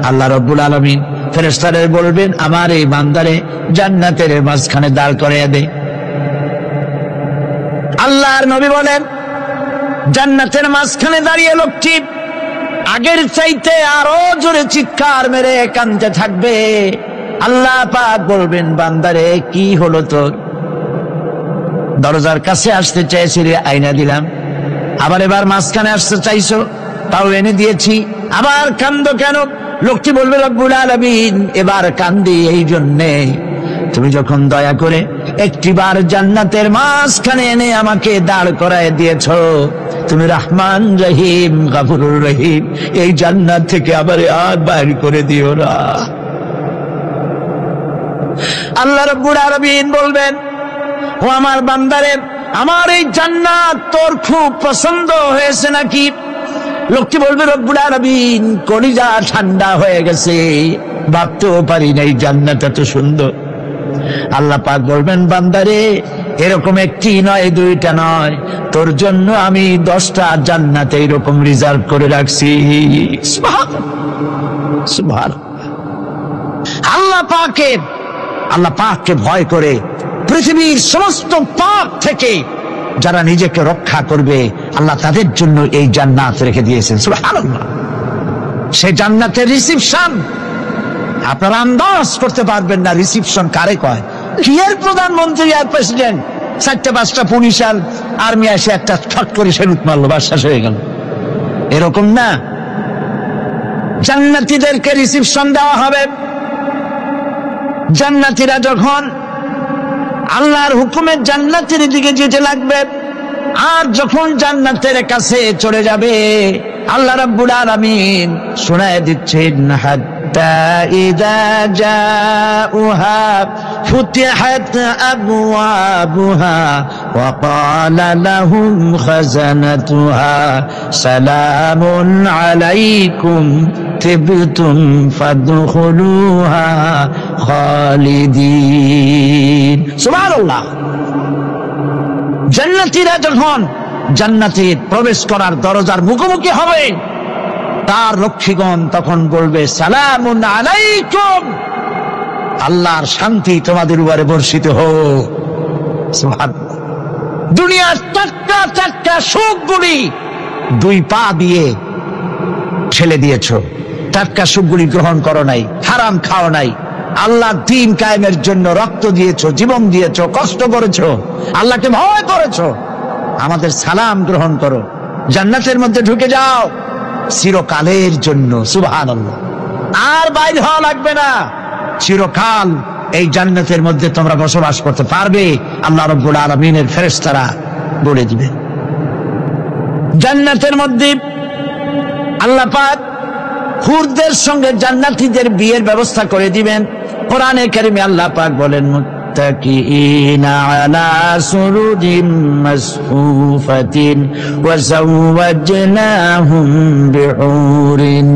আল্লাহ রাব্বুল আলামিন ফেরেশতারে বলবেন, আমার এই বান্দারে জান্নাতের মাঝখানে দাঁড় করাইয়া দে। আল্লাহর নবী বলেন, জান্নাতের মাঝখানে দাঁড়িয়ে লোকটি আগের চাইতে আরো জোরে চিৎকার মেরে কাঁদতে থাকবে। আল্লাহ পাক বলবেন, বান্দারে কি হলো তোর? দরজার কাছে আসতে চাইছিলি, আইনা দিলাম। আবার এবার মাঝখানে আসতে চাইছো, তাও এনে দিয়েছি। আবার কান্দো কেন? লোকটি বলবে, রব্বুল আলামিন এবার কান্দি এই জন্যে, তুমি যখন দয়া করে একটিবার জান্নাতের মাঝখানে এনে আমাকে দাঁড় করায় দিয়েছ, তুমি রহমান রহিম গফুরুর রহিম, এই জান্নাত থেকে আবার আর বাইর করে দিও না। আল্লাহ রাব্বুল আলামিন বলবেন, ও আমার বান্দারে, আমার এই জান্নাত তোর খুব পছন্দ হয়েছে নাকি? লোকটি বলবে, রব্বুল আলামিন কলিজা ঠান্ডা হয়ে গেছে, ভাবতেও পারি না এই জান্নাত এত সুন্দর। আল্লাহ পাক বলবেন, বান্দারে এরকম একটি নয়, দুইটা নয়, তোর জন্য আমি 10টা জান্নাত এইরকম রিজার্ভ করে রাখছি। সুবহানাল্লাহ। আল্লাহ পাককে ভয় করে পৃথিবীর সমস্ত পাপ থেকে যারা নিজেকে রক্ষা করবে, আল্লাহ তাদের জন্য এই জান্নাত রেখে দিয়েছেন। সুবহানাল্লাহ। সেই জান্নাতের রিসিপশন আপনারা আন্দাজ করতে পারবেন না। রিসিপশন কারে কয়? কি এর প্রধানমন্ত্রী আর প্রেসিডেন্ট, 4টা-5টা পুলিশ আর আর্মি এসে একটা ছট করে সেলুট মারলো, বাস শেষ হয়ে গেল, এরকম না। জান্নাতীদেরকে রিসিপশন দেওয়া হবে। জান্নাতীরা যখন আল্লাহর হুকুমে জান্নাতের দিকে যেতে লাগবে, আর যখন জান্নাতের কাছে চলে যাবে, আল্লাহ রাব্বুল আলামিন শোনায় দিচ্ছেন, হাত্তা ইযা জাউহা ফুতিহাত আবওয়াবুহা ওয়া ক্বালা লাহুম খাজানাতুহা সালামুন আলাইকুম তিবতুম ফাদখুলুহা খালিদিন। সুবহানাল্লাহ। জান্নাতীরা যখন জান্নাতে প্রবেশ করার দরজার মুখোমুখি হবে, তার রক্ষীগণ তখন বলবে, সালামুন আলাইকুম, আল্লাহর শান্তি তোমাদের উপরে বর্ষিত হোক। সুবহানাল্লাহ। দুনিয়ার টাটকা সুখগুলি 2 পা দিয়ে ঠেলে দিয়েছ, টাটকা সুখগুলি গ্রহণ করো নাই, হারাম খাও নাই, আল্লাহর দ্বীন কায়েমের জন্য রক্ত দিয়েছো, জীবন দিয়েছো, কষ্ট করেছো, আল্লাহকে ভয় করেছো। আমাদের সালাম গ্রহণ করো, জান্নাতের মধ্যে ঢুকে যাও চিরকালের জন্য। সুবহানাল্লাহ। আর বাইরে হওয়া লাগবে না, চিরকাল এই জান্নাতের মধ্যে তোমরা বসবাস করতে পারবে। আল্লাহ রাব্বুল আলামিনের ফেরেশতারা বলে দিবে। জান্নাতের মধ্যে আল্লাহ পাক হুরদের সঙ্গে জান্নাতীদের বিয়ের ব্যবস্থা করে দিবেন। কোরআনে কারিমে আল্লাহ পাক বলেন, মুত্তাকিইনা আলা সুরুরিন মাসফুফাতিন ওয়া যাওয়াজনাহুম বিহুরিন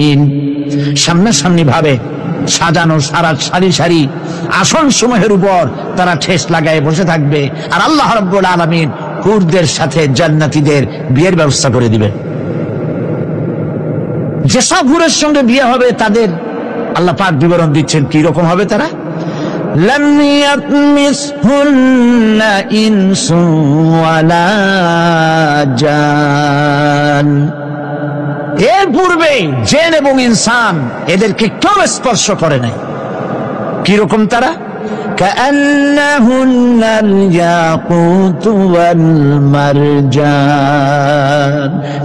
ঈন। সামনাসামনি ভাবে সাজানো সারি সারি আসন সমূহের উপর তারা ঠেস লাগায় বসে থাকবে, আর আল্লাহ রাব্বুল আলামিন হুরদের সাথে জান্নাতীদের বিয়ের ব্যবস্থা করে দিবেন। যেসব হুরের সঙ্গে বিয়ে হবে তাদের আল্লাহ পাক বিবরণ দিচ্ছেন কি রকম হবে তারা। লাম ইয়াতমিসহুন্না ইনসু ওয়ালা জান, এর পূর্বে জিন এবং ইনসান এদেরকে কেউ স্পর্শ করে নাই। কি রকম তারা? কাআন্নাহুন্নাল ইয়াকুতু ওয়াল মারজান,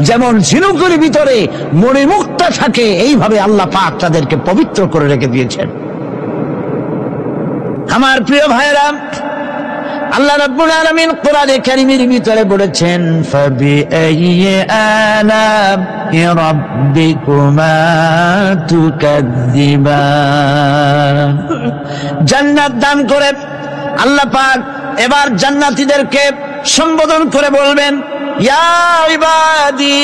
যেমন ঝিনুকের ভিতরে মণিমুক্তা থাকে, এইভাবে আল্লাহ পাক তাদেরকে পবিত্র করে রেখে দিয়েছেন। আমার প্রিয় ভাইরা, আল্লাহ রাব্বুল আলামিন কোরআনে কারীমের ভিতরে বলেছেন, ফাবিআইয়ি আলা'i রাব্বিকুমা তুকাযযিবান। জান্নাত দান করে আল্লাহ পাক এবার জান্নাতীদেরকে সম্বোধন করে বলবেন, ইয়া ইবাদি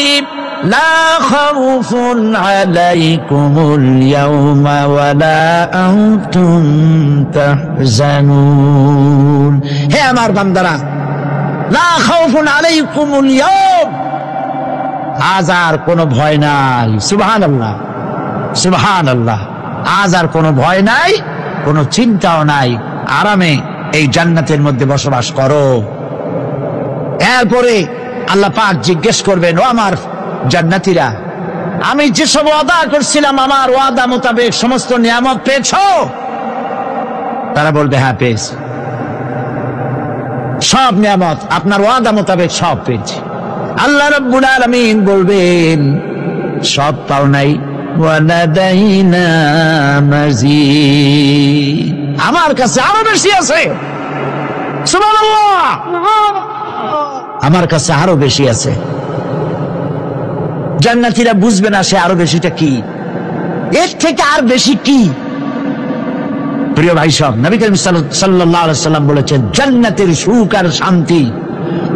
লা খাউফুন আলাইকুমুল ইয়াওমা ওয়ালা আনতুম তাহজানুন। হে আমার বান্দারা, লা খাউফুন আলাইকুমুল ইয়াওম, আজ আর কোনো ভয় নাই। সুবহানাল্লাহ, সুবহানাল্লাহ। আজ আর কোনো ভয় নাই, কোনো চিন্তাও নাই, আরামে এই জান্নাতের মধ্যে বসবাস করো। এরপরে আল্লাহ পাক জিজ্ঞেস করবেন, ও আমার জান্নাতীরা, আমি যেসব ওয়াদা করছিলাম আমার ওয়াদা মোতাবেক সমস্ত নিয়ামত পেয়েছো? তারা বলবে হ্যাঁ পেয়েছি, সব নিয়ামত আপনার ওয়াদা মোতাবেক সব পেয়েছি। আল্লাহ রাব্বুল আলামিন বলবেন সব পাও নাই, ওয়ালাদাইনা মাজিদ, আমার কাছে আরো বেশি আছে। সুবহানাল্লাহ, আমার কাছে আরো বেশি আছে। জান্নাতীরা বুঝবে না সে আরো বেশিটা কি, এর থেকে আর বেশি কি। প্রিয় ভাই সব, নবী করিম সাল্লাল্লাহু আলাইহি সাল্লাম বলেছেন, জান্নাতের সুখ আর শান্তি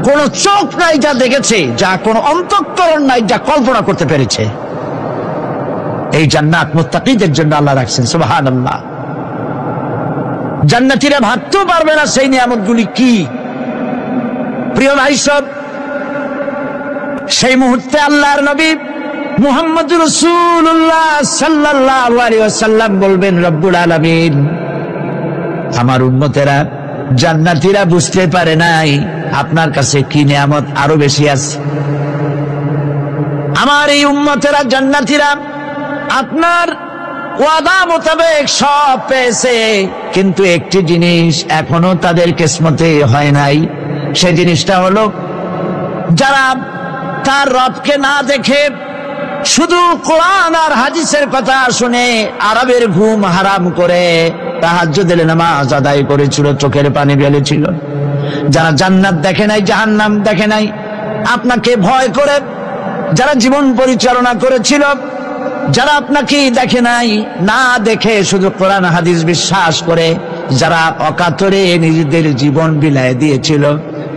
কোন চোখ নাই যা দেখেছে, যা কোন অন্তঃকরণ নাই যা কল্পনা করতে পেরেছে। এই জান্নাত মুত্তাকিদের জন্য আল্লাহ রাখছেন। সুবহানাল্লাহ। জান্নাতীরা ভাবতেও পারবে না সেই নিয়ামতগুলি কি। প্রিয় ভাই সব, সেই মুহূর্তে আল্লাহর নবী মুহাম্মদুর রাসূলুল্লাহ সাল্লাল্লাহু আলাইহি ওয়াসাল্লাম বলবেন, রব্বুল আলামিন, আমার উম্মতেরা জান্নাতীরা বুঝতে পারে নাই আপনার কাছে কি নিয়ামত আরো বেশি আছে। আমার এই উম্মতেরা জান্নাতীরা আপনার ওয়াদা মোতাবেক সব পেয়েছে, কিন্তু একটি জিনিস এখনো তাদের কিসমতে হয় নাই। সেই জিনিসটা হলো, যারা তার রবকে না দেখে শুধু কোরআন আর হাদিসের কথা শুনে আরবের ঘুম হারাম করে তাহাজ্জুদের নামাজ আদায় করেছিল, চোখের পানি ফেলেছিল, যারা জান্নাত দেখে নাই, জাহান্নাম দেখে নাই, আপনাকে ভয় করে যারা জীবন পরিচালনা করেছিল, যারা আপনাকে দেখে নাই, না দেখে শুধু কোরআন হাদিস বিশ্বাস করে যারা অকাতরে নিজেদের জীবন বিলায় দিয়েছিল,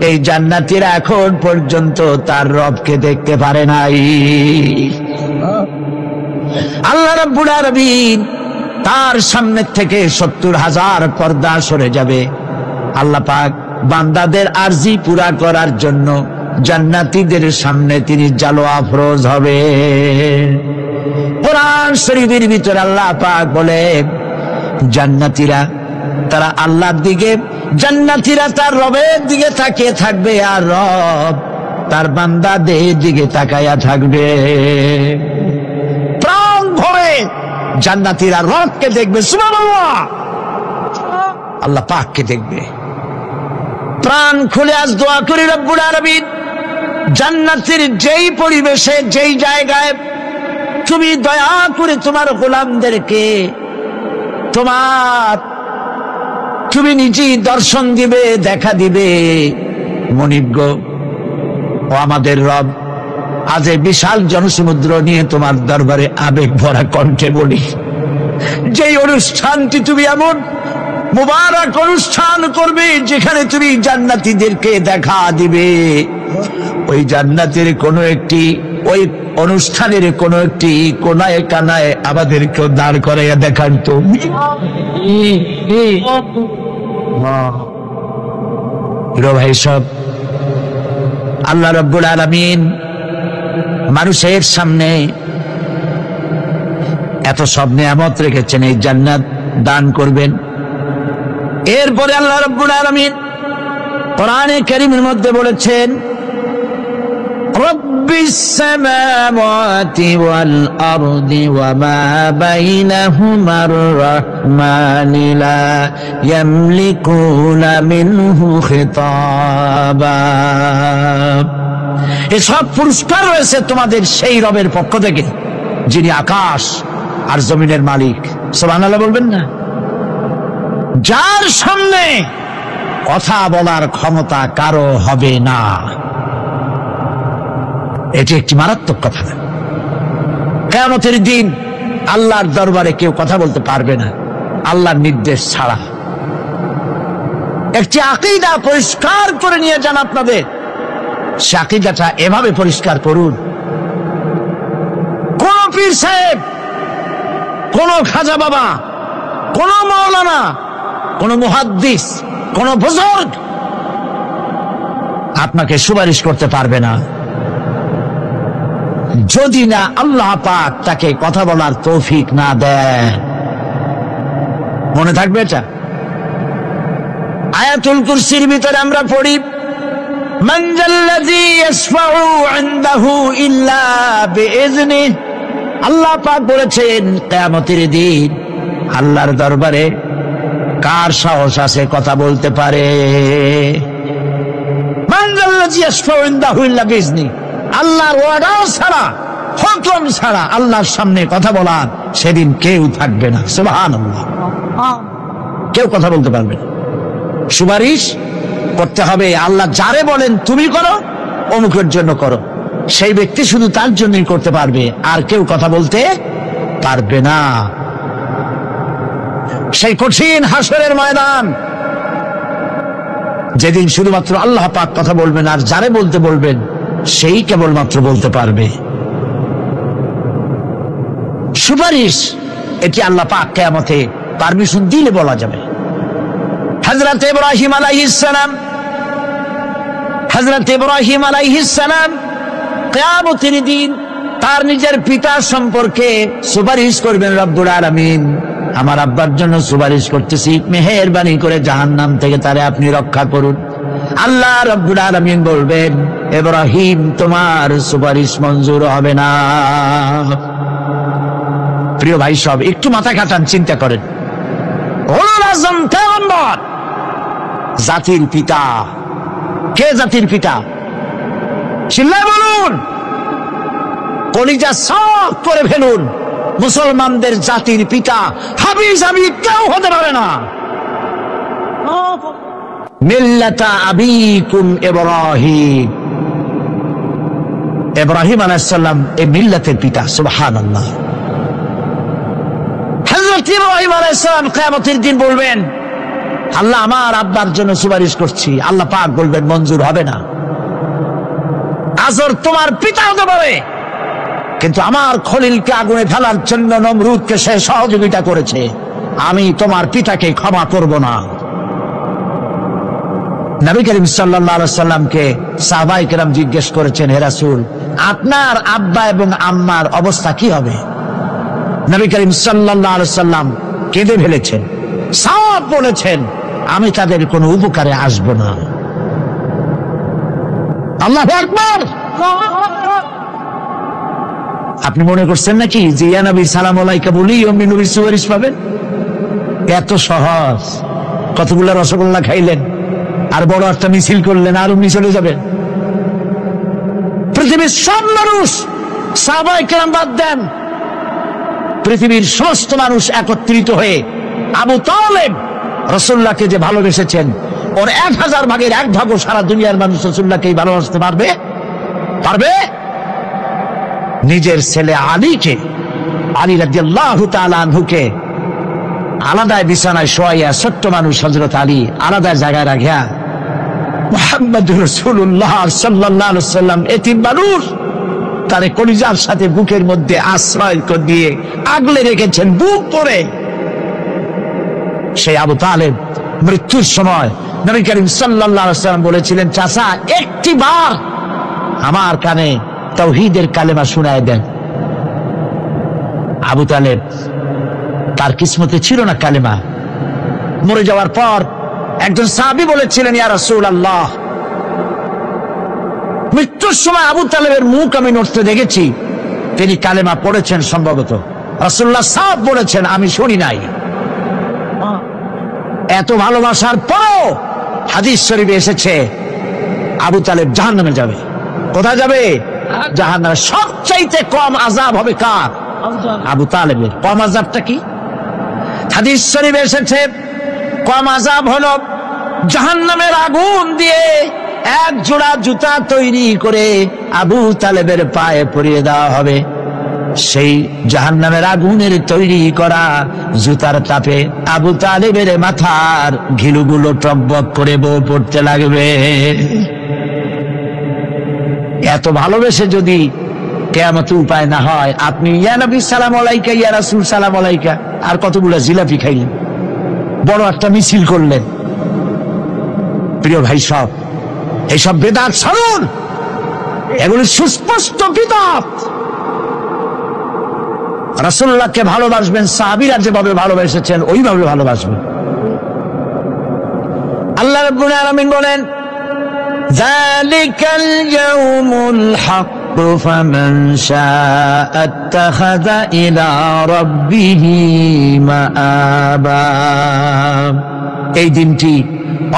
এই জান্নাতীরা এখন পর্যন্ত তার রবকে দেখতে পারে নাই। আল্লাহ রাব্বুল আলামিন তার সামনে থেকে ৭০,০০০ পর্দা সরে যাবে। আল্লাহ পাক বান্দাদের আরজি পুরা করার জন্য জান্নাতীদের সামনে তিনি জালোয়া ফরজ হবে। কোরআন শরীফের ভিতরে আল্লাহ পাক বলে, জান্নাতীরা তারা আল্লাহর দিকে, জান্নাতীরা তার রবের দিকে তাকিয়ে থাকবে, আর রব তার বান্দাদের দিকে তাকায়া থাকবে। প্রাণ ভরে জান্নাতীরা রবকে দেখবে। সুবহানাল্লাহ, আল্লাহ পাককে দেখবে। প্রাণ খুলে আজ দোয়া করি, রব্বুল আলামিন, জান্নাতের যেই পরিবেশে, যেই জায়গায় তুমি দয়া করে তোমার গোলামদেরকে তুমি নিজেই দর্শন দিবে, দেখা দিবে। মনিব ও আমাদের রব, আজ এই বিশাল জনসমুদ্র নিয়ে তোমার দরবারে আবেগ ভরা কণ্ঠে বলি, যেই অনুষ্ঠানটি তুমি এমন মুবারক অনুষ্ঠান করবে যেখানে তুমি জান্নাতীদেরকে দেখা দিবে, ওই জান্নাতের কোনো একটি, ওই অনুষ্ঠানের কোনো একটি কোনায় কানায় আমাদেরকেও দাঁড় করাইয়া দেখান তো। ভাই সব, আল্লাহ রাব্বুল আলামিন মানুষের সামনে এত সব নিয়ামত রেখেছেন, এই জান্নাত দান করবেন। এরপরে আল্লাহ রাব্বুল আলামিন কোরআনে কারীমের মধ্যে বলেছেন, রব্বিস সামাওয়াতি ওয়াল আরদি ওয়া মা বাইনাহুমার রাহমানি লা ইয়ামলিকুনা মিনহু খিতাবা। এসব পুরস্কার রয়েছে তোমাদের সেই রবের পক্ষ থেকে যিনি আকাশ আর জমিনের মালিক। সুবহানাল্লাহ বলবেন না? যার সামনে কথা বলার ক্ষমতা কারো হবে না। এটি একটি মারাত্মক কথা। কিয়ামতের দিন আল্লাহর দরবারে কেউ কথা বলতে পারবে না আল্লাহর নির্দেশ ছাড়া। একটি আকীদা পরিষ্কার করে নিয়ে যান আপনাদের, সে আকীদাটা এভাবে পরিষ্কার করুন, কোন পীর সাহেব, কোন খাজা বাবা, কোন মাওলানা, কোন মুহাদ্দিস, কোন বুজুর্গ আপনাকে সুপারিশ করতে পারবে না। যদি না আল্লাহ পাক তাকে কথা বলার তৌফিক না দেন। মনে থাকবে এটা। আয়াতুল কুরসির ভিতরে আমরা পড়ি, মান যাল্লাযী ইয়াশফাউ ইনদাহু ইল্লা বিইজনিহি। আল্লাহ পাক বলেছেন কিয়ামতের দিন আল্লাহর দরবারে কার সাহস আছে কথা বলতে পারে? মান যাল্লাযী ইয়াশফাউ ইনদাহু ইল্লা বিইজনিহি। আল্লাহর ওয়াদা ছাড়া, হুকুম ছাড়া আল্লাহর সামনে কথা বলার সেদিন কেউ থাকবে না। সুবহানাল্লাহ। কেউ কথা বলতে পারবে না। সুপারিশ করতে হবে, আল্লাহ যারে বলেন তুমি করো, অমুকের জন্য করো, সেই ব্যক্তি শুধু তার জন্যই করতে পারবে, আর কেউ কথা বলতে পারবে না। সেই কঠিন হাসরের ময়দান, যেদিন শুধুমাত্র আল্লাহ পাক কথা বলবেন, আর যারে বলতে বলবেন সেই কেবলমাত্র বলতে পারবে। সুপারিশ এটি আল্লাহ পাক কিয়ামতে পারমিশন দিলে বলা যাবে। হযরত ইব্রাহিম আলাইহিস সালাম কিয়ামতের দিন তার নিজের পিতা সম্পর্কে সুপারিশ করবেন। রব্বুল আলামিন, আমার আব্বার জন্য সুপারিশ করতেছি, মেহেরবানি করে জাহান্নাম থেকে তারে আপনি রক্ষা করুন। আল্লাহ রব্বুল আলামিন বলবেন, ইব্রাহিম তোমার সুপারিশ মঞ্জুর হবে না। প্রিয় ভাই সব, একটু মাথা খাটান, চিন্তা করেন। উলুল আযম পয়গম্বর, জাতির পিতা। কে জাতির পিতা? চিল্লায় বলুন, কলিজা সাফ করে ফেলুন। মুসলমানদের জাতির পিতা হাবিজ আমি কেউ হতে পারে না। মিল্লাতা আবিকুম ইব্রাহিম। ইব্রাহিম আলাইহিস সালাম এই মিল্লাতের পিতা। সুবহানাল্লাহ। হযরত ইব্রাহিম আলাইহিস সালাম কিয়ামতের দিন বলবেন, আল্লাহ আমার আব্বার জন্য সুপারিশ করছি। আল্লাহ পাক বলবেন মঞ্জুর হবে না। আজর তোমার পিতা হতে পারে, কিন্তু আমার খলিলকে আগুনে ফেলার জন্য নমরুদকে সে সহযোগিতা করেছে, আমি তোমার পিতাকে ক্ষমা করব না। নবী করিম সাল্লাল্লাহু আলাইহি সাল্লামকে সাহাবায়ে কেরাম জিজ্ঞেস করেছেন, হে রাসূল, আপনার আব্বা এবং আম্মার অবস্থা কি হবে? নবী করিম সাল্লাল্লাহু আলাইহি সাল্লাম কেঁদে ফেলেছেন, সাফ বলেছেন, আমি তাদের কোনো উপকারে আসব না। আল্লাহু আকবার। আপনি মনে করছেন নাকি যে ইয়া নবী সালাম আলাইকা বলি অমনি নবীর সুপারিশ পাবেন? এত সহজ। কতগুলো রসগোল্লা খাইলেন আর বড় একটা মিছিল করলেন, আর অমনি চলে যাবেন? পৃথিবীর সব মানুষ, সাহাবায়ে কেরাম বাদ দেন, পৃথিবীর সমস্ত মানুষ একত্রিত হয়ে আবু তালেব রাসূলুল্লাহকে যে ভালোবেসেছেন, ওর 1000 ভাগের 1 ভাগও সারা দুনিয়ার মানুষ রাসূলুল্লাহকেই ভালোবাসতে পারবে? পারবে? নিজের ছেলে আলীকে, আলী রাদিয়াল্লাহু তাআলা আনহুকে আলাদা বিছানায় শোয়াইয়া, ছোট্ট মানুষ হযরত আলী আলাদা জায়গায় রাখিয়া, মুহাম্মদুর রাসূলুল্লাহ সাল্লাল্লাহু আলাইহি ওয়াসাল্লাম এতিম মানুষ, তারে কলিজার সাথে বুকের মধ্যে আশ্রয় দিয়ে আগলে রেখেছেন বুক করে। সেই আবু তালেব মৃত্যুর সময় নবী করিম সাল্লাল্লাহু আলাইহি ওয়াসাল্লাম বলেছিলেন, চাচা একটি বার আমার কানে তাওহীদের কালেমা শোনায় দেন। আবু তালেব, তার কিসমতে ছিল না কালেমা। মরে যাওয়ার পর একজন সাহাবী বলেছিলেন, ইয়া রাসূলুল্লাহ, মৃত্যুর সময় আবু তালেবের মুখ আমি নড়তে দেখেছি, তিনি কালেমা পড়েছেন সম্ভবত। রাসূলুল্লাহ সাহেব বলেছেন, আমি শুনি নাই। এত ভালোবাসার পরও হাদিস শরীফে এসেছে আবু তালেব জাহান্নামে যাবে। কোথায় যাবে? জাহান্নামে। সবচাইতে কম আযাব হবে কার? আবু তালেবের। কম আযাবটা কি? হাদিস শরীফে এসেছে কম আযাব হলো জাহান্নামের আগুন দিয়ে 1 জোড়া জুতা তৈরি করে আবু তালেবের পায়ে পরিয়ে দেওয়া হবে। সেই জাহান্নামের আগুনের তৈরি করা জুতার তাপে আবু তালেবের মাথার ঘিলুগুলো টকবক করে বউ পড়তে লাগবে। এত ভালোবেসে যদি কিয়ামতে উপায় না হয়, আপনি ইয়া নবী সালাম আলাইকা, ইয়া রাসূল সালাম আলাইকা, আর কতগুলো জিলাপি খাইলেন, বড় একটা মিছিল করলেন। প্রিয় ভাই সব, এইসব বেদাত ছাড়ুন, এগুলি সুস্পষ্ট বিদআত। রাসূলুল্লাহকে ভালোবাসবেন, সাহাবীরা যেভাবে ভালোবেসেছেন ওইভাবে ভালোবাসবেন। আল্লাহ রাব্বুল আলামিন বলেন, যালিকাল ইয়াউমুল হক ফামান শাআ আত্তাখাযা ইলা রাব্বিহি মাআবা। এই দিনটি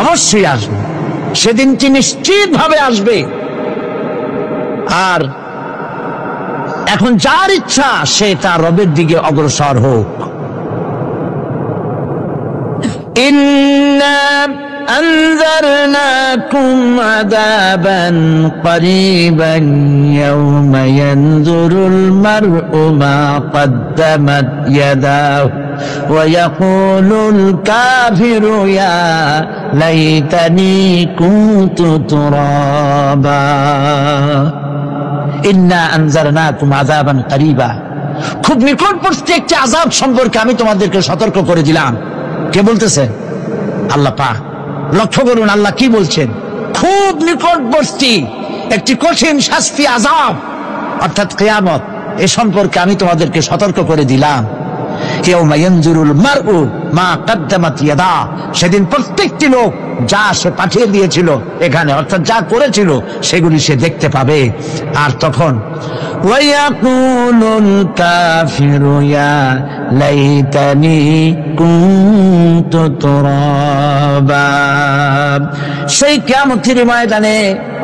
অবশ্যই আসবে, সেদিনটি নিশ্চিতভাবে আসবে। আর এখন যার ইচ্ছা সে তার রবের দিকে অগ্রসর হোক। ইন্না আনজারনাকুম আযাবান করিবান ইয়াওমা ইয়ানজুরুল মার'উ মা কদ্দামাত ইয়াদাহু ওয়া ইয়াকুলুল কাফিরু ইয়া লাইতানি কুনতু তুরাবা। ইন্না আনজারনাকুম আযাবান করিবা, খুব নিকটবর্তী একটি আযাব সম্পর্কে আমি তোমাদেরকে সতর্ক করে দিলাম। কে বলতেছেন? আল্লাহ পাক। লক্ষ্য করুন আল্লাহ কি বলছেন, খুব নিকটবর্তী একটি কঠিন শাস্তি, আযাব অর্থাৎ কিয়ামত, এ সম্পর্কে আমি তোমাদেরকে সতর্ক করে দিলাম। ইয়াউমা ইয়ানজুরুল মার'উ মা কদ্দামাত ইয়াদা, সেদিন প্রত্যেকটি লোক যা সে পাঠিয়ে দিয়েছিল এখানে, অর্থাৎ যা করেছিল সেগুলি সে দেখতে পাবে। আর তখন ওয়া ইয়াকুলুল কাফিরু ইয়া লাইতানি কুনতু তুরাবা। সেই কিয়ামতের ময়দানে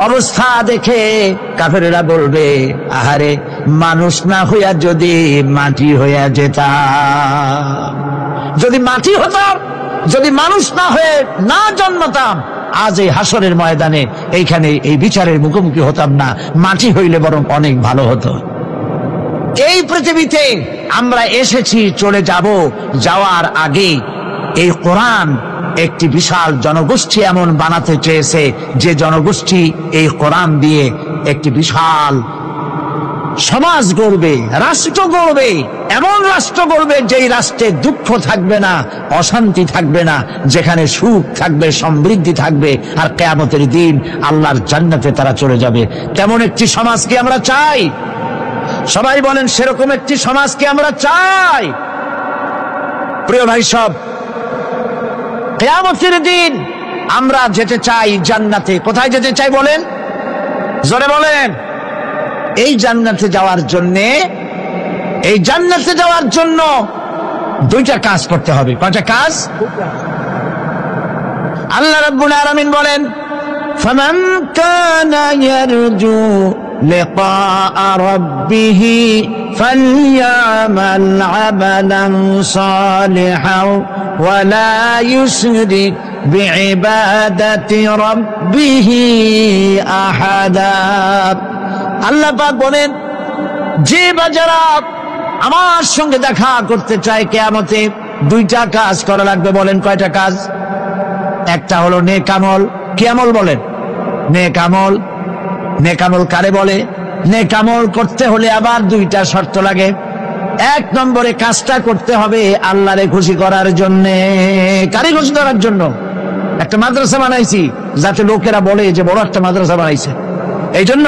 অবস্থা দেখে কাফেরেরা বলবে, আহারে মানুষ না হইয়া যদি মাটি হইয়া যেতাম, যদি মাটি হতাম, যদি মানুষ না হয়ে না জন্মতাম, আজ এই হাসরের ময়দানে এইখানে এই বিচারের মুখোমুখি হতাম না, মাটি হইলে বরং অনেক ভালো হতো। এই পৃথিবীতে আমরা এসেছি, চলে যাব, যাওয়ার আগে এই কোরআন একটি বিশাল জনগোষ্ঠী এমন বানাতে চেয়েছে যে জনগোষ্ঠী এই কোরআন দিয়ে একটি বিশাল সমাজ গড়বে, রাষ্ট্র গড়বে, এমন রাষ্ট্র গড়বে যেই রাষ্ট্রে দুঃখ থাকবে না, অশান্তি থাকবে না, যেখানে সুখ থাকবে, সমৃদ্ধি থাকবে, আর কিয়ামতের দিন আল্লাহর জান্নাতে তারা চলে যাবে। তেমন একটি সমাজ কি আমরা চাই? সবাই বলেন, সেরকম একটি সমাজ কি আমরা চাই? প্রিয় ভাই সব, কিয়ামতের দিন আমরা যেতে চাই জান্নাতে। কোথায় যেতে চাই বলেন? জোরে বলেন। এই জান্নাতে যাওয়ার জন্য দুইটা কাজ করতে হবে। কয়টা কাজ? আল্লাহ রাব্বুল আলামিন বলেন, ফামান কানা ইয়ারজু লিকাআ রাব্বিহি ফালইয়ামাল আমালান সালিহান ওয়া লা ইউশরিক বিইবাদাতি রাব্বিহি আহাদা। আল্লাহ পাক বলেন, যে বাজারা আমার সঙ্গে দেখা করতে চায় কিয়ামতে, দুইটা কাজ করা লাগবে। বলেন কয়টা কাজ? একটা হলো নেক আমল। কি আমল বলেন? নেক আমল। নেক আমল কারে বলে? নেক আমল করতে হলে আবার দুইটা শর্ত লাগে। এক নম্বরে কাজটা করতে হবে আল্লাহরে খুশি করার জন্য। কারে খুশি করার জন্য? একটা মাদ্রাসা বানাইছি যাতে লোকেরা বলে যে বড় একটা মাদ্রাসা বানাইছে, এই জন্য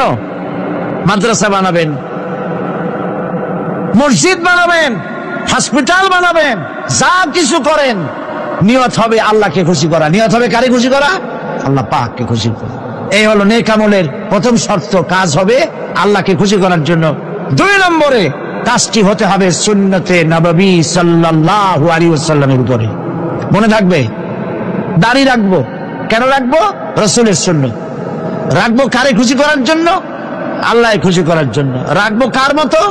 মাদ্রাসা বানাবেন, মসজিদ বানাবেন, হসপিটাল বানাবেন, যা কিছু করেন নিয়ত হবে আল্লাহকে খুশি করা। নিয়ত হবে কারে খুশি করা? আল্লাহ পাককে খুশি করা। এই হলো নেক আমলের প্রথম শর্ত, কাজ হবে আল্লাহকে খুশি করার জন্য। দুই নম্বরে কাজটি হতে হবে সুন্নতে নববী সাল্লাল্লাহু আলাইহি ওয়াসাল্লামের উপরে। মনে থাকবে, দাড়ি রাখবো। কেন রাখবো? রাসূলের সুন্নাত। রাখবো কারে খুশি করার জন্য? আল্লাহকে খুশি করার জন্য। রাখবো কার মতো?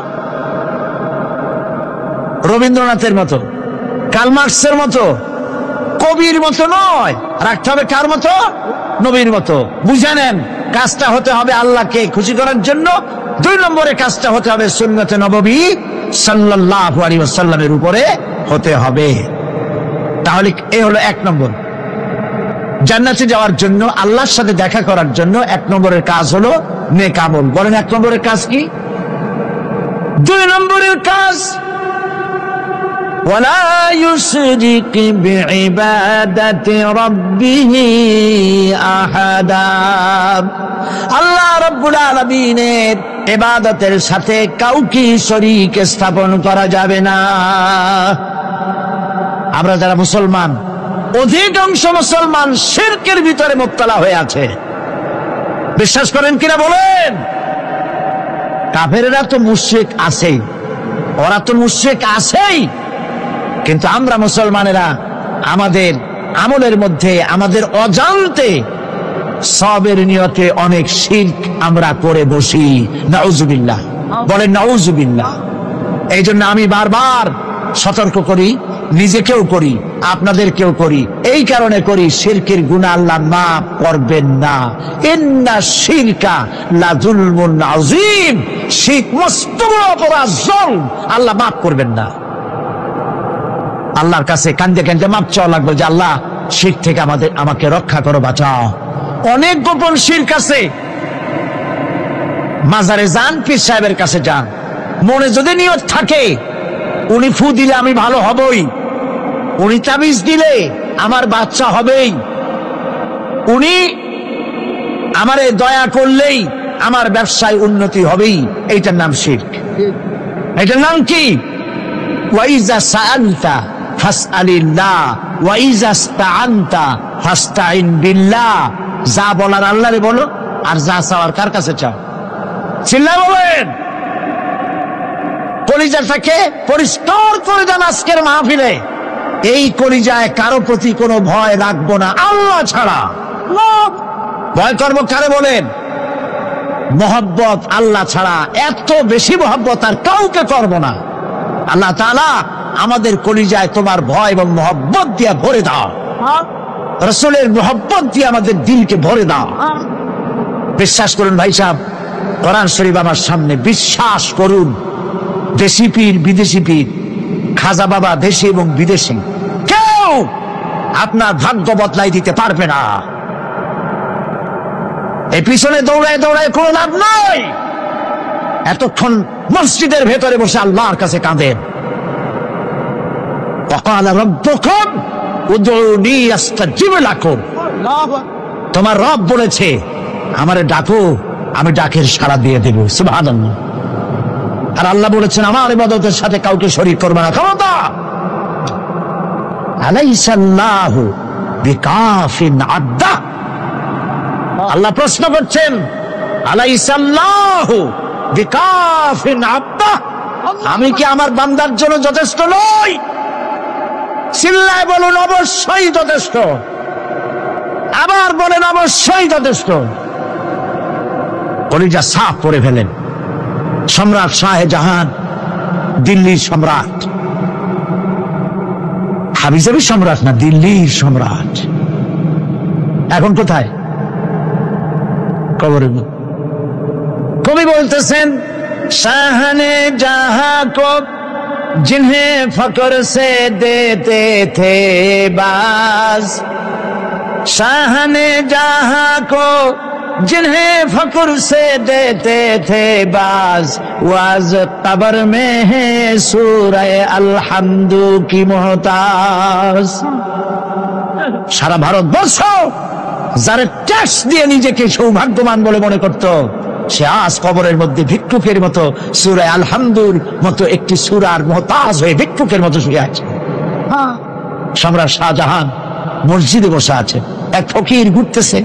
রবীন্দ্রনাথের মতো, কার্ল মার্কসের মতো, কবির মতো নয়। রাখতে হবে কার মতো? নবীর মতো। বুঝে নেন, কাজটা হতে হবে আল্লাহকে খুশি করার জন্য। দুই নম্বরে কাজটা হতে হবে সুন্নতে নববী সাল্লাল্লাহু আলাইহি ওয়াসাল্লামের উপরে হতে হবে। তাহলে এই হলো এক নম্বর। জান্নাতে যাওয়ার জন্য, আল্লাহর সাথে দেখা করার জন্য এক নম্বরের কাজ হলো নেক আমল। বলেন এক নম্বরের কাজ কি? দুই নম্বরের কাজ ওয়ালা ইউশরিক বিইবাদাতি রাব্বিহি আহাদা। আল্লাহ রাব্বুল আলামিনের ইবাদতের সাথে কাউকে শরীক স্থাপন করা যাবে না। আমরা যারা মুসলমান, অধিকাংশ মুসলমান শিরকের ভিতরে মুবতলা হয়ে আছে। বিশ্বাস করেন কিনা বলেন? কাফেররা তো মুশরিক আছেই, ওরা তো মুশরিক আছেই, কিন্তু আমরা মুসলমানেরা আমাদের আমলের মধ্যে আমাদের অজান্তে সবের নিয়তে অনেক শিরক আমরা করে বসি। নাউজুবিল্লাহ, বলেন নাউজুবিল্লাহ। এই জন্য আমি বারবার সতর্ক করি, নিজেকেও করি, আপনাদেরকেও করি। এই কারণে করি, শিরকের গুনাহ আল্লাহ মাফ করবেন না। ইন্না শিরকা লাযুলমুন আযীম, শিরক মস্ত বড় অপরাধ, জুলম, আল্লাহ মাফ করবেন না। আল্লাহর কাছে কান্দে কান্দে মাপ চাওয়া লাগবে যে আল্লাহ শিরক থেকে আমাকে রক্ষা করো, বাঁচাও। অনেক গোপন শিরক আছে। মাজারে যান, পীর সাহেবের কাছে যান, মনে যদি নিয়ত থাকে উনি ফু দিলে আমি ভালো হবই, উনি তাবিজ দিলে আমার বাচ্চা হবেই, উনি আমারে দয়া করলেই আমার ব্যবসায় উন্নতি হবেই, এইটার নাম শিরক। এটার নাম কি? ওয়াইজা সাআলতা ফাসআলিল্লাহ ওয়াইজা ইসতাআনতা ফাসতাইন বিল্লাহ। যা বলার আল্লাহরে বলো, আর যা চাওয়ার কার কাছে চাও? চিল্লায় বলেন। কলিজাটাকে পরিষ্কার করে দেন আজকের মাহফিলে। এই কলিজায় কারো প্রতি কোনো ভয় রাখবো না আল্লাহ ছাড়া। ভয় করবো কারে বলেন? মহব্বত আল্লাহ ছাড়া, এত বেশি মহব্বত আর কাউকে করবো না। আল্লাহ তাআলা আমাদের কলিজায় তোমার ভয় এবং মহব্বত দিয়ে ভরে দাও, রাসূলের মহব্বত দিয়ে আমাদের দিলকে ভরে দাও। বিশ্বাস করুন ভাই সাহেব, কোরআন শরীফ আমার সামনে, বিশ্বাস করুন। দেশি পীর, বিদেশি পীর, খাজা বাবা দেশি এবং বিদেশি, কেউ আপনার ভাগ্য বদলাই দিতে পারবে না। এই পিছনে দৌড়ায় দৌড়ায় কোনো লাভ নাই। এতক্ষণ মসজিদের ভেতরে বসে আল্লাহর কাছে কাঁদেন। ওয়াকালা রাব্বুকুম উদউনি আস্তাজিব লাকুম। তোমার রব বলেছে আমারে ডাকো, আমি ডাকের সাড়া দিয়ে দেব। সুবহানাল্লাহ। আর আল্লাহ বলেছেন আমার ইবাদতের সাথে কাউকে শরীক করবে না। ক্ষমতা আলাইসাল্লাহু বিকাফিন আব্দা। আল্লাহ প্রশ্ন করছেন, আলাইসাল্লাহু বিকাফিন আব্দা, আমি কি আমার বান্দার জন্য যথেষ্ট নই? চিল্লায় বলুন অবশ্যই যথেষ্ট। আবার বলেন অবশ্যই যথেষ্ট। কলিজা সাফ করে ফেলেন। সম্রাট শাহজাহান, দিল্লির সম্রাট, হাবিজাবি সম্রাট না, দিল্লির সম্রাট। এখন কোথায়? কবরে। কবি বলতেছেন, শাহনে জাহাं को जिन्हें फक्र से देते थे बाज, शाहने जहां को जिन्हें फक्र से देते थे बाज, वाज कब्र में है सूरह अलहम्दु की मोहताज। সারা ভারতবর্ষ যারা ট্যাক্স দিয়ে নিজেকে সৌভাগ্যবান বলে মনে করত, সে আজ কবরের মধ্যে ভিক্ষুকের মতো সূরা আলহামদুর মতো একটি সূরার মুহতাজ হয়ে ভিক্ষুকের মতো শুয়ে আছে। সম্রাট শাহজাহান মসজিদে বসে আছে, এক ফকির ঘুরতেছে।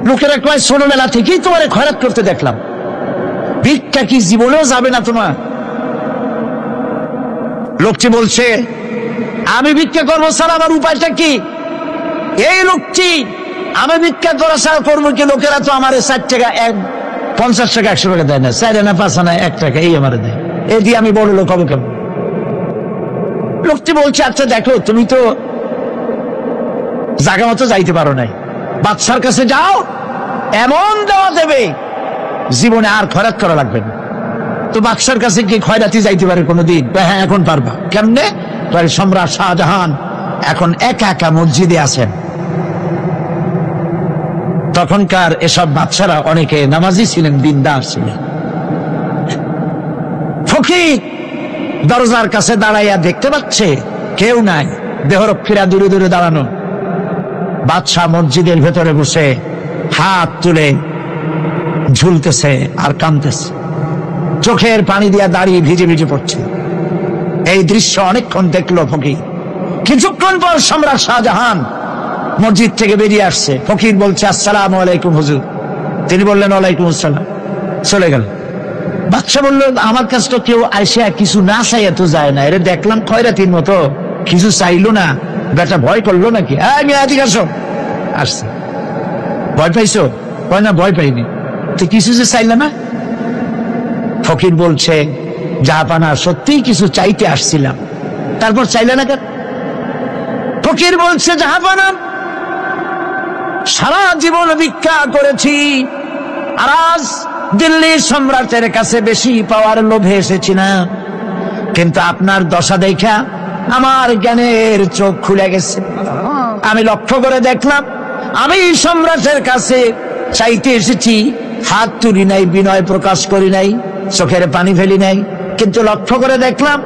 লোকেরা কয় ছোটবেলা থেকেই তোমার খয়রাত করতে দেখলাম, ভিক্ষা কি জীবনেও যাবে না তোমার? লোকটি বলছে, আমি ভিক্ষা করবো স্যার, আমার উপায়টা কি? এই লোকটি, আমি ভিক্ষা করা ছাড়া করবো কি? লোকেরা তো আমার 60 টাকা, 50 টাকা, 100 টাকা দেয় না, 4 আনা 5 আনা 1 টাকা এই আমার দেয়, এই দিয়ে আমি বড় লোক হবো কেমন? লোকটি বলছে, আচ্ছা দেখো, তুমি তো জায়গা মতো যাইতে পারো নাই, বাদশার কাছে যাও, এমন দেওয়া দেবে জীবনে আর খয়রাত করা লাগবে না। তো বাদশার কাছে কি খয়রাতি যাইতে পারে কোনোদিন? হ্যাঁ, এখন পারবা। কেমনে? সম্রাট শাহজাহান এখন একা একা মসজিদে আছেন। তখনকার এসব বাদশারা অনেকে নামাজি ছিলেন, দিনদার ছিলেন। ফকির দরজার কাছে দাঁড়াইয়া দেখতে পাচ্ছে কেউ নাই, দেহরক্ষীরা দূরে দূরে দাঁড়ানো। বাদশাহ মসজিদের ভেতরে বসে হাত তুলে ঝুলতেছে আর কাঁদতেছে, চোখের পানি দিয়া দাঁড়িয়ে ভিজে ভিজে পড়ছে। এই দৃশ্য অনেকক্ষণ দেখলো ফকির। কিছুক্ষণ পর সম্রাট শাহজাহান মসজিদ থেকে বেরিয়ে আসছে। ফকির বলছে, আসসালামু আলাইকুম হুজুর। তিনি বললেন, ওয়ালাইকুম আসসালাম, চলে গেল। বাদশা বলল, আমার কাছে তো কেউ আইসা কিছু না চাইয়া তো যায় না, এরে দেখলাম খয়রাতির মতো কিছু চাইলো না, বেটা ভয় করলো নাকি? আমি আদিকে আসো। আসছে। ভয় পাইছো? কয় না, ভয় পাইনি। তো কিছু যে চাইলে না? ফকির বলছে, জাহাপানা সত্যিই কিছু চাইতে আসছিলাম। তারপর চাইলে না কেন? ফকির বলছে, জাহাপানা সারা জীবন ভিক্ষা করেছি, আর আজ দিল্লির সম্রাটের কাছে বেশি পাওয়ার লোভে এসেছি না, কিন্তু আপনার দশা দেখা আমার জ্ঞানের চোখ খুলে গেছে। আমি লক্ষ্য করে দেখলাম, আমি সম্রাটের কাছে চাইতে এসেছি, হাত তুলি নাই, বিনয় প্রকাশ করি নাই, চোখের পানি ফেলি নাই, কিন্তু লক্ষ্য করে দেখলাম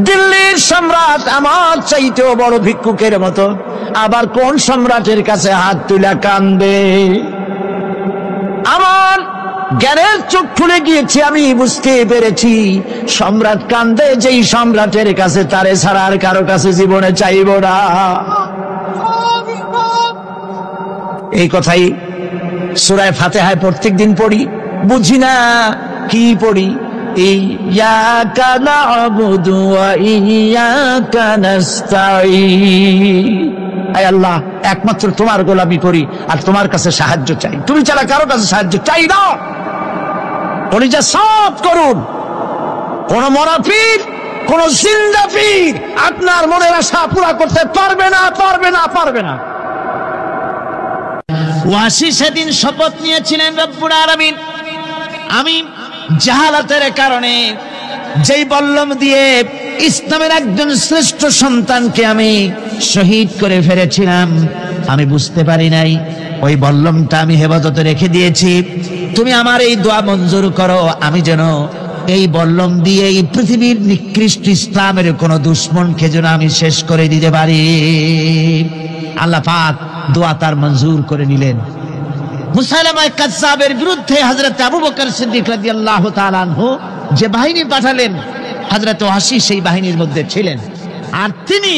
দিল্লির সম্রাট আমার চাইতেও বড় ভিক্ষুকের মতো। আবার কোন সম্রাটের কাছে হাত তুলে কান্দে? আমার জ্ঞানের চোখ খুলে গিয়েছে, আমি বুঝতে পেরেছি সম্রাট কান্দে যেই সম্রাটের কাছে, তারে ছাড়া আর কারো কাছে জীবনে চাইব না। এই কথাই সূরা ফাতিহায় প্রত্যেকদিন পড়ি, বুঝি না কি পড়ি। ইয়াকা না'বুদু ওয়া ইয়াকা নাস্তাঈন। আয় আল্লাহ, একমাত্র তোমার গোলামি করি আর তোমার কাছে সাহায্য চাই, তুমি ছাড়া কারো কাছে সাহায্য চাই না। কলিজা সব করুন, কোন মরা পীর, কোন জিন্দা পীর আপনার মনের আশা পুরা করতে পারবে না, পারবে না, পারবে না। ওয়াসি সেদিন শপথ নিয়েছিলেন, রব্বুল আলামিন, আমি জাহালাতের কারণে যেই বল্লম দিয়ে ইসলামের একজন শ্রেষ্ঠ সন্তানকে আমি শহীদ করে ফেলেছিলাম, আমি বুঝতে পারি নাই, ওই বল্লমটা আমি হেফাজতে রেখে দিয়েছি। তুমি আমার এই দোয়া মঞ্জুর করো, আমি যেন এই বল্লম দিয়ে এই পৃথিবীর নিকৃষ্ট ইসলামের কোন দুশ্মনকে যেন আমি শেষ করে দিতে পারি। আল্লাহ পাক দোয়া তার মঞ্জুর করে নিলেন। মুসাইলামা কাযযাবের বিরুদ্ধে হযরত আবু বকর সিদ্দিক রাদিয়াল্লাহু তাআলা আনহু যে বাহিনী পাঠালেন, হযরত ওয়াসি সেই বাহিনীর মধ্যে ছিলেন। আর তিনি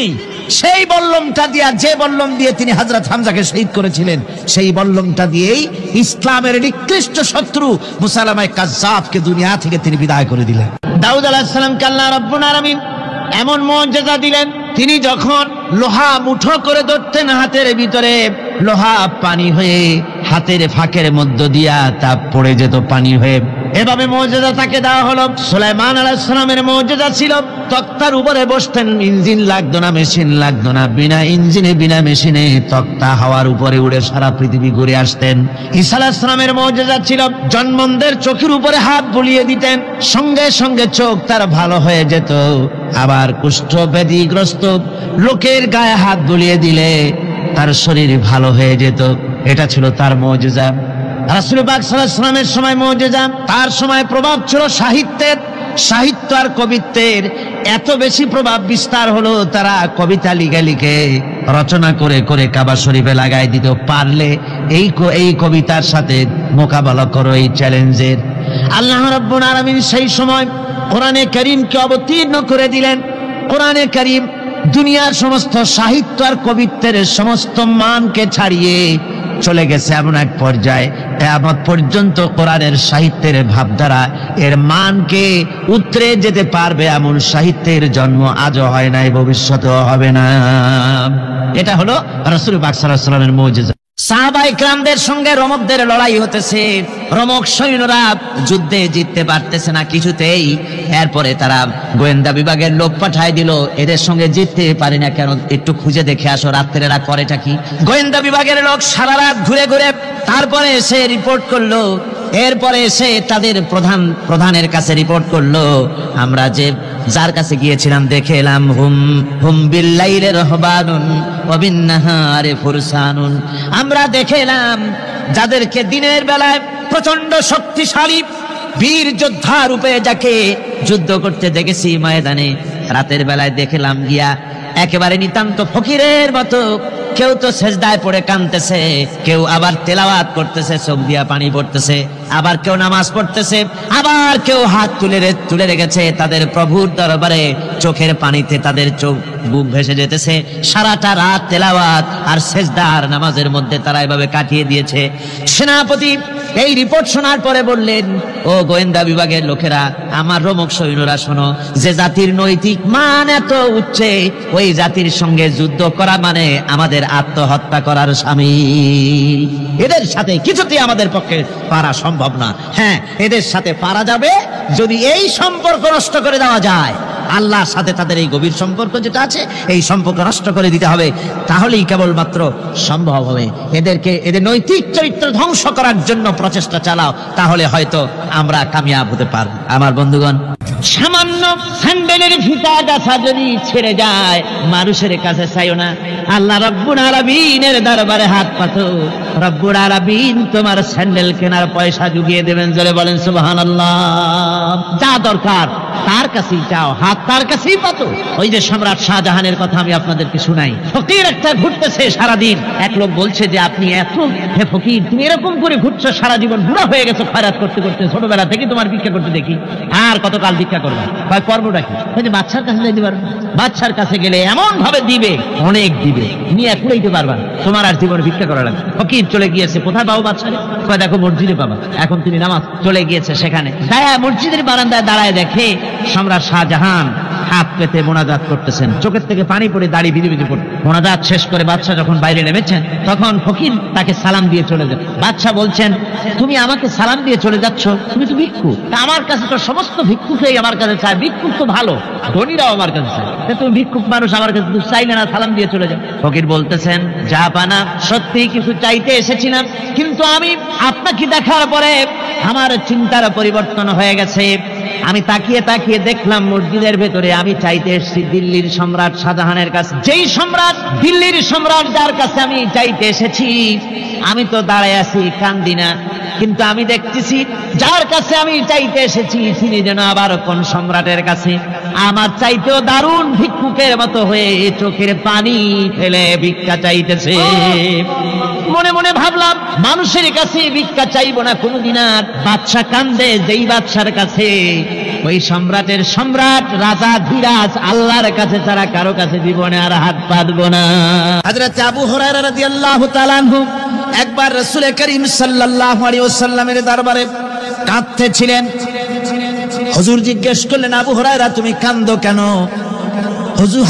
সেই বল্লমটা দিয়ে, যে বল্লম দিয়ে তিনি হযরত হামজাকে শহীদ করেছিলেন, সেই বল্লমটা দিয়েই ইসলামের নিকৃষ্ট শত্রু মুসাইলামা কাযযাবকে দুনিয়া থেকে তিনি বিদায় করে দিলেন। দাউদ আলাইহিস সালামকে আল্লাহ রাব্বুল আলামিন এমন মুজিজা দিলেন, তিনি যখন লোহা মুঠো করে ধরতেন হাতের ভিতরে, লোহা পানি হয়ে হাতের ফাঁকের মধ্য দিয়া তা পড়ে যেত পানি হয়ে। এভাবে মুজিজা তাকে দেওয়া হলো। সুলাইমান আলাইহিস সালামের মুজিজা ছিল, তক্তার উপরে বসতেন, ইঞ্জিন লাগতো না, মেশিন লাগতো না, বিনা ইঞ্জিনে বিনা মেশিনে তক্তা হাওয়ার উপরে উড়ে সারা পৃথিবী ঘুরে আসতেন। ঈসা আলাইহিস সালামের মুজিজা ছিল, জন্মদের চোখের উপরে হাত বুলিয়ে দিতেন, সঙ্গে সঙ্গে চোখ তার ভালো হয়ে যেত। আবার কুষ্ঠ ব্যাধিগ্রস্ত লোকের গায়ে হাত বুলিয়ে দিলে তার শরীর ভালো হয়ে যেত। এটা ছিল তার মুজিজা। রাসূল পাক সাল্লাল্লাহু আলাইহি ওয়াসাল্লামের সময় মুজিজা, তার সময় প্রভাব ছিল সাহিত্যের। সাহিত্য আর কবিত্বের এত বেশি প্রভাব বিস্তার হলো, তারা কবিতা লিখে লিখে রচনা করে করে কাবা শরীফে লাগাই দিত। পারলে এই কবিতার সাথে মোকাবেলা করো এই চ্যালেঞ্জের। আল্লাহ রাব্বুল আলামিন সেই সময় কোরআনে কারীমকে অবতীর্ণ করে দিলেন। কোরআনে কারীম দুনিয়ার সমস্ত সাহিত্য আর কবিত্বের সমস্ত মানকে ছাড়িয়ে চলে গেছে এমন এক পর্যায়ে, কিয়ামত পর্যন্ত কোরআনের সাহিত্যের ভাবধারা এর মানকে উতরে যেতে পারবে এমন সাহিত্যের জন্ম আজও হয় নাই, ভবিষ্যতেও হবে না। এটা হলো রাসূল পাক সাল্লাল্লাহু আলাইহি ওয়াসাল্লামের মুজিজা। সাহাবায়ে কেরামদের সঙ্গে রোমকদের লড়াই হতেছে, রোমক সৈন্যরা যুদ্ধে জিততে পারতেছে না কিছুতেই। এরপরে তারা গোয়েন্দা বিভাগের লোক পাঠায় দিল, এদের সঙ্গে জিততে পারি না কেন, একটু খুঁজে দেখে আসো রাত্রে এরা করেটা কি। গোয়েন্দা বিভাগের লোক সারা রাত ঘুরে ঘুরে তারপরে এসে রিপোর্ট করলো। এরপরে এসে তাদের প্রধানের কাছে রিপোর্ট করলো, আমরা যে যার কাছে গিয়েছিলাম দেখে এলাম, হুম বিল্লাইলি রাহবানুন ওয়া বিন্নাহারি ফুরসানুন, আমরা দেখে এলাম যাদেরকে দিনের বেলায় প্রচন্ড শক্তিশালী, বীর যোদ্ধা রূপে যাকে যুদ্ধ করতে দেখেছি ময়দানে, রাতের বেলায় দেখলাম গিয়া একেবারে নিতান্ত ফকিরের মতো কেউ তো সেজদায় পড়ে কাঁদতেছে, কেউ আবার তেলাওয়াত করতেছে, চোখ দিয়া পানি পড়তেছে, আবার কেউ নামাজ পড়তেছে, আবার কেউ হাত তুলে রেখেছে তাদের প্রভুর দরবারে, চোখের পানিতে তাদের চোখ বুক ভেসে যেতেছে। সারাটা রাত তেলাওয়াত আর সেজদা আর নামাজের মধ্যে তারা এভাবে কাটিয়ে দিয়েছে। সেনাপতি এই রিপোর্ট শোনার পরে বললেন, ও গোয়েন্দা বিভাগের লোকেরা, আমার রোমক সৈন্যরা শোনো, যে জাতির নৈতিক মান এত উচ্চে, ওই জাতির সঙ্গে যুদ্ধ করা মানে আমাদের আত্মহত্যা করার শামিল। এদের সাথে কিছুতেই আমাদের পক্ষে পারা সম্ভব না। হ্যাঁ, এদের সাথে পারা যাবে যদি এই সম্পর্ক নষ্ট করে দেওয়া যায়। আল্লাহর সাথে তাদের এই গভীর সম্পর্ক যেটা আছে, এই সম্পর্ক নষ্ট করে দিতে হবে, তাহলেই কেবলমাত্র সম্ভব হবে। এদের নৈতিক চরিত্র ধ্বংস করার জন্য প্রচেষ্টা চালাও, তাহলে হয়তো আমরা কামিয়াব হতে পারব। আমার বন্ধুগণ, সামান্য স্যান্ডেলের ফিতা গাছা যদি ছেড়ে যায়, মানুষের কাছে চাইও না, আল্লাহ রব্বুল আলামিনের দরবারে হাত পাতো। রব্বুল আলামিন তোমার স্যান্ডেল কেনার পয়সা জুগিয়ে দেবেন। জোরে বলেন সুবহানাল্লাহ। যা দরকার তার কাছেই চাও, হাত তার কাছেই পাতো। ওই যে সম্রাট শাহজাহানের কথা আমি আপনাদেরকে শুনাই। ফকির একটা ঘুরতেছে সারাদিন, এক লোক বলছে যে আপনি হে ফকির, তুমি এরকম করে ঘুরছো সারা জীবন, বুড়া হয়ে গেছো খয়রাত করতে করতে, ছোটবেলা থেকে তোমার ভিক্ষা করতে দেখি, আর কতকাল ভিক্ষা করবে? করবোটা কি? বাচ্চার কাছে যাইতে পারবে? বাচ্চার কাছে গেলে এমন ভাবে দিবে, অনেক দিবে, নিয়ে কুড়াইতে পারবা, তোমার আর জীবন ভিক্ষা করা লাগবে। ফকির চলে গিয়েছে, কোথায় পাবো বাচ্চারে? দেখো মসজিদে পাবা। এখন তিনি নামাজ চলে গিয়েছে, সেখানে মসজিদের বারান্দায় দাঁড়ায় দেখে সম্রাট শাহজাহান হাত পেতে মোনাজাত করতেছেন, চোখের থেকে পানি পড়ে দাড়ি ভিজে ভিজে পড়ে। মোনাজাত শেষ করে বাদশা যখন বাইরে নেমেছেন, তখন ফকির তাকে সালাম দিয়ে চলে যান। বাদশা বলছেন, তুমি আমাকে সালাম দিয়ে চলে যাচ্ছ, তুমি তো ভিক্ষুক, আমার কাছে তো সমস্ত ভিক্ষুকই আমার কাছে চায়, ভিক্ষুক তো ভালো, ধনীরাও আমার কাছে চায়, তুমি ভিক্ষুক মানুষ আমার কাছে চাইলে না, সালাম দিয়ে চলে যাও। ফকির বলতেছেন, যা পানা, সত্যি কিছু চাইতে এসেছিলাম, কিন্তু আমি আপনাকে দেখার পরে আমার চিন্তার পরিবর্তন হয়ে গেছে। আমি তাকিয়ে তাকিয়ে দেখলাম মসজিদের ভেতরে আমি চাইতে এসেছি দিল্লির সম্রাট শাহজাহানের কাছে। যেই সম্রাট, দিল্লির সম্রাট যার কাছে আমি চাইতে এসেছি, আমি তো দাঁড়ায় আছি, কান্দি না, কিন্তু আমি দেখতেছি যার কাছে আমি চাইতে এসেছি তিনি যেন আবার কোন সম্রাটের কাছে আমার চাইতেও দারুণ ভিক্ষুকের মতো হয়ে চোখের পানি ফেলে ভিক্ষা চাইতেছে। মনে মনে ভাবলাম, মানুষের কাছে ভিক্ষা চাইবো না কোনদিন আর। বাদশা কান্দে, যেই বাদশার কাছে, ওই সম্রাটের সম্রাট, রাজা ধীরাজ, আল্লাহর কাছে ছাড়া কারো কাছে জীবনে আর হাত পাতবো না। হযরত আবু হুরায়রা রাদিয়াল্লাহু তাআলা আনহু একবার রাসূল করিম সাল্লাল্লাহু আলাইহি ওয়াসাল্লামের দরবারে কাঁদতেছিলেন। হুজুর জিজ্ঞেস করলেন, আবু হুরায়রা তুমি কাঁদো কেন?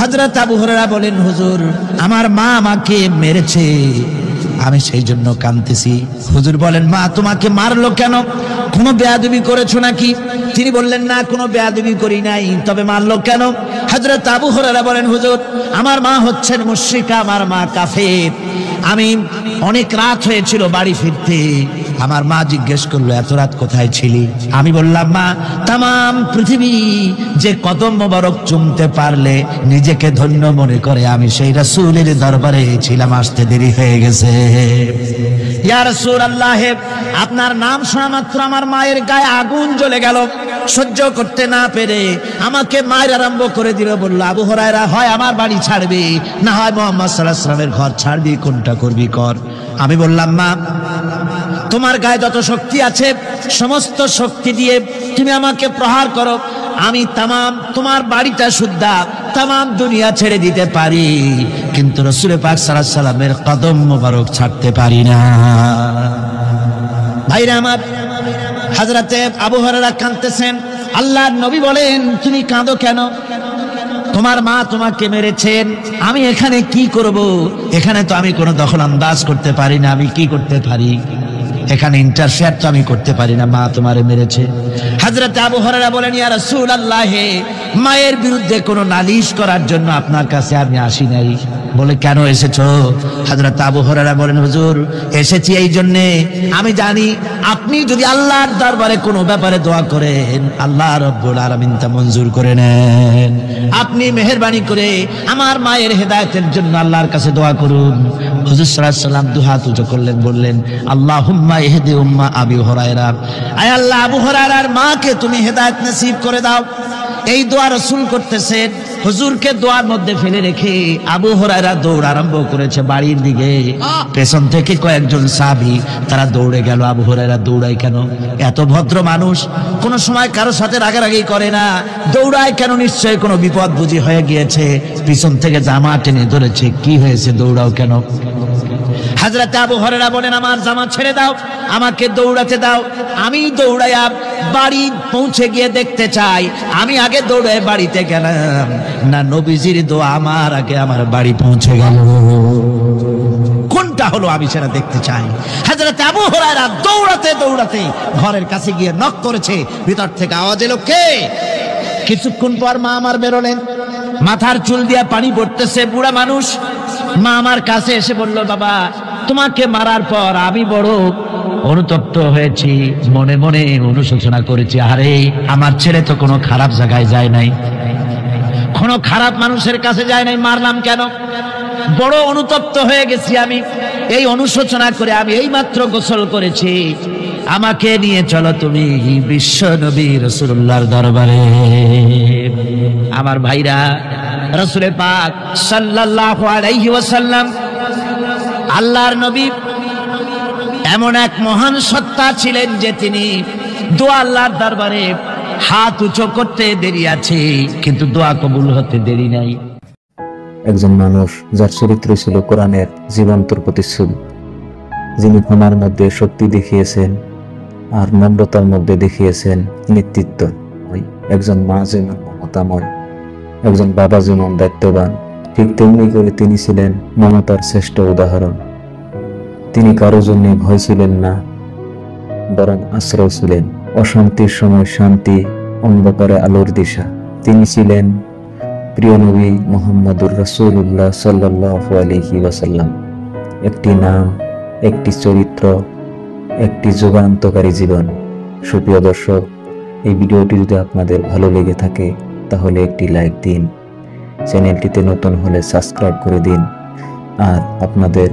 হযরত আবু হুরায়রা বলেন, হুজুর আমার মা আমাকে মেরেছে, আমি সেই জন্য কাঁদতেছি। হুজুর বলেন, মা তোমাকে মারলো কেন? কোনো বেয়াদবি করেছো নাকি? তিনি বললেন, না কোনো বেয়াদবি করি নাই, তবে মারলো কেন? হযরত আবু হুরায়রা বলেন, হুজুর আমার মা হচ্ছেন মুশরিকা, আমার মা কাফের। আমি অনেক রাত হয়েছিল বাড়ি ফিরতে, আমার মা জিজ্ঞেস করলো, এত রাত কোথায় ছিলি? আমি বললাম, মা তাম পৃথিবী যে কদম মোবারক চুমতে পারলে নিজেকে ধন্য মনে করে, আমি সেই রাসূলের দরবারে ছিলাম, আসতে দেরি হয়ে গেছে। ইয়া রাসূলুল্লাহ, আপনার নাম শোনা মাত্র আমার মায়ের গায়ে আগুন জ্বলে গেল। সহ্য করতে না পেরে আমাকে মায়ের আরম্ভ করে দিল। বলল, আবু হুরায়রা, হয় আমার বাড়ি ছাড়বি, না হয় মুহাম্মদ সাল্লাল্লাহু আলাইহি ওয়াসাল্লামের ঘর ছাড়বি, কোনটা করবি কর। আমি বললাম, মা তোমার গায়ে যত শক্তি আছে সমস্ত শক্তি দিয়ে তুমি আমাকে প্রহার করো, আমি তামাম তোমার বাড়িটা সুদ্ধা তামাম দুনিয়া ছেড়ে দিতে পারি, কিন্তু রাসূল পাক সাল্লাল্লাহু আলাইহি ওয়াসাল্লামের কদম মোবারক ছাড়তে পারি না। ভাইরা আমার, হযরতে আবু হুরায়রা কাঁদতেছেন। আল্লাহর নবী বলেন, তুমি কাঁদো কেন? তোমার মা তোমাকে মেরেছেন, আমি এখানে কি করব? এখানে তো আমি কোনো দখল আন্দাজ করতে পারি না, আমি কি করতে পারি? এখানে ইন্টারফেয়ার তো আমি করতে পারি না, মা তোমারে মেরেছে। হযরত আবু হুরায়রা বলেন, ইয়া রাসূলুল্লাহ, মায়ের বিরুদ্ধে কোনো নালিশ করার জন্য আপনার কাছে আমি আসি নাই, বলে কেন এসেছো? হযরত আবু হুরায়রা বলেন, হুজুর এসেছি এই জন্যে, আমি জানি আপনি যদি আল্লাহর দরবারে কোনো ব্যাপারে দোয়া করেন আল্লাহ রাব্বুল আলামিন তা মঞ্জুর করে নেন। আপনি মেহেরবানি করে আমার মায়ের হেদায়েতের জন্য আল্লাহর কাছে দোয়া করুন। হুজুর সাল্লাল্লাহু আলাইহি ওয়াসাল্লাম দুহাত উঁচু করলেন, বললেন আল্লাহুম্মা ইহদি উম্মা আবি হুরায়রা, আয় আল্লাহ আবু হুরায়রার মাকে তুমি হেদায়েত নসিব করে দাও। এই দোয়া রাসূল করতেছেন, হুজুরকে দোয়ার মধ্যে ফেলে রেখে আবু হুরায়রা দৌড় আরম্ভ করেছে বাড়ির দিকে। পেছন থেকে কয়েকজন সাহাবী তারা দৌড়ে গেল। আবু হুরায়রা দৌড়ায় কেন? এত ভদ্র মানুষ, কোনো সময় কারো সাথে রাগারাগি করে না, দৌড়ায় কেন? নিশ্চয়ই কোনো বিপদ বুঝি হয়ে গিয়েছে, পিছন থেকে জামা টেনে ধরেছে। কি হয়েছে, দৌড়াও কেন? হযরত আবু হুরায়রা বলেন, আমার জামা ছেড়ে দাও, আমাকে দৌড়াতে দাও। আমি দৌড়াইয়া বাড়ি পৌঁছে গিয়ে দেখতে চাই আমি আগে দৌড়ে বাড়িতে গেলাম না নবীজির দোয়া আমার আগে আমার বাড়ি পৌঁছে গেল। কোনটা হলো আমি সেটা দেখতে চাই। হযরত আবু হুরায়রা দৌড়াতে দৌড়াতে ঘরের কাছে গিয়ে নক করেছে। ভিতর থেকে আওয়াজ এলো, কে? কিছুক্ষণ পর মা আমার বেরোলেন, মাথার চুল দিয়া পানি পড়তেছে, বুড়া মানুষ। মা আমার কাছে এসে বলল, বাবা তোমাকে মারার পর আমি বড় অনুতপ্ত হয়েছি, মনে মনে অনুশোচনা করেছি, আরে আমার ছেলে তো কোনো খারাপ জায়গায় যায় নাই, কোনো খারাপ মানুষের কাছে যায় নাই, মারলাম কেন? বড় অনুতপ্ত হয়ে গেছি আমি। এই অনুশোচনা করে আমি এই মাত্র গোসল করেছি, আমাকে নিয়ে চলো তুমি বিশ্ব নবী রাসূলুল্লাহর দরবারে। আমার ভাইরা, রাসূল পাক সাল্লাল্লাহু আলাইহি ওয়াসাল্লাম আল্লাহর নবী এমন এক মহান সত্তা ছিলেন যে তিনি দোয়া আল্লাহর দরবারে হাত উঁচু করতে দেরি আছে, কিন্তু দোয়া কবুল হতে দেরি নাই। একজন মানুষ যার চরিত্র ছিল কোরআনের জীবন্ত প্রতিচ্ছবি, যিনি ক্ষমার মধ্যে শক্তি দেখিয়েছেন আর নম্রতার মধ্যে দেখিয়েছেন নেতৃত্ব। একজন মা যেমন মমতাময়, একজন বাবা যেমন দায়িত্ববান, ঠিক তেমনি করে তিনি ছিলেন মমতার শ্রেষ্ঠ উদাহরণ। তিনি কারো জন্য ভয় ছিলেন না, বরং আশ্রয় ছিলেন। অশান্তির সময় শান্তি, অন্ধকারে আলোর দিশা। তিনি ছিলেন প্রিয় নবী মুহাম্মদুর রাসূলুল্লাহ সাল্লাল্লাহু আলাইহি ওয়াসাল্লাম। একটি নাম, একটি চরিত্র, একটি যুগান্তকারী জীবন। সুপ্রিয় দর্শক, এই ভিডিওটি যদি আপনাদের ভালো লেগে থাকে তাহলে একটি লাইক দিন, চ্যানেলটিতে নতুন হলে সাবস্ক্রাইব করে দিন, আর আপনাদের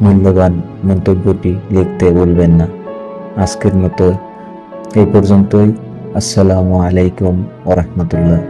মূল্যবান মন্তব্যটি লিখতে ভুলবেন না। আজকের মতো এই পর্যন্তই। আসসালামু আলাইকুম ওয়া রাহমাতুল্লাহ।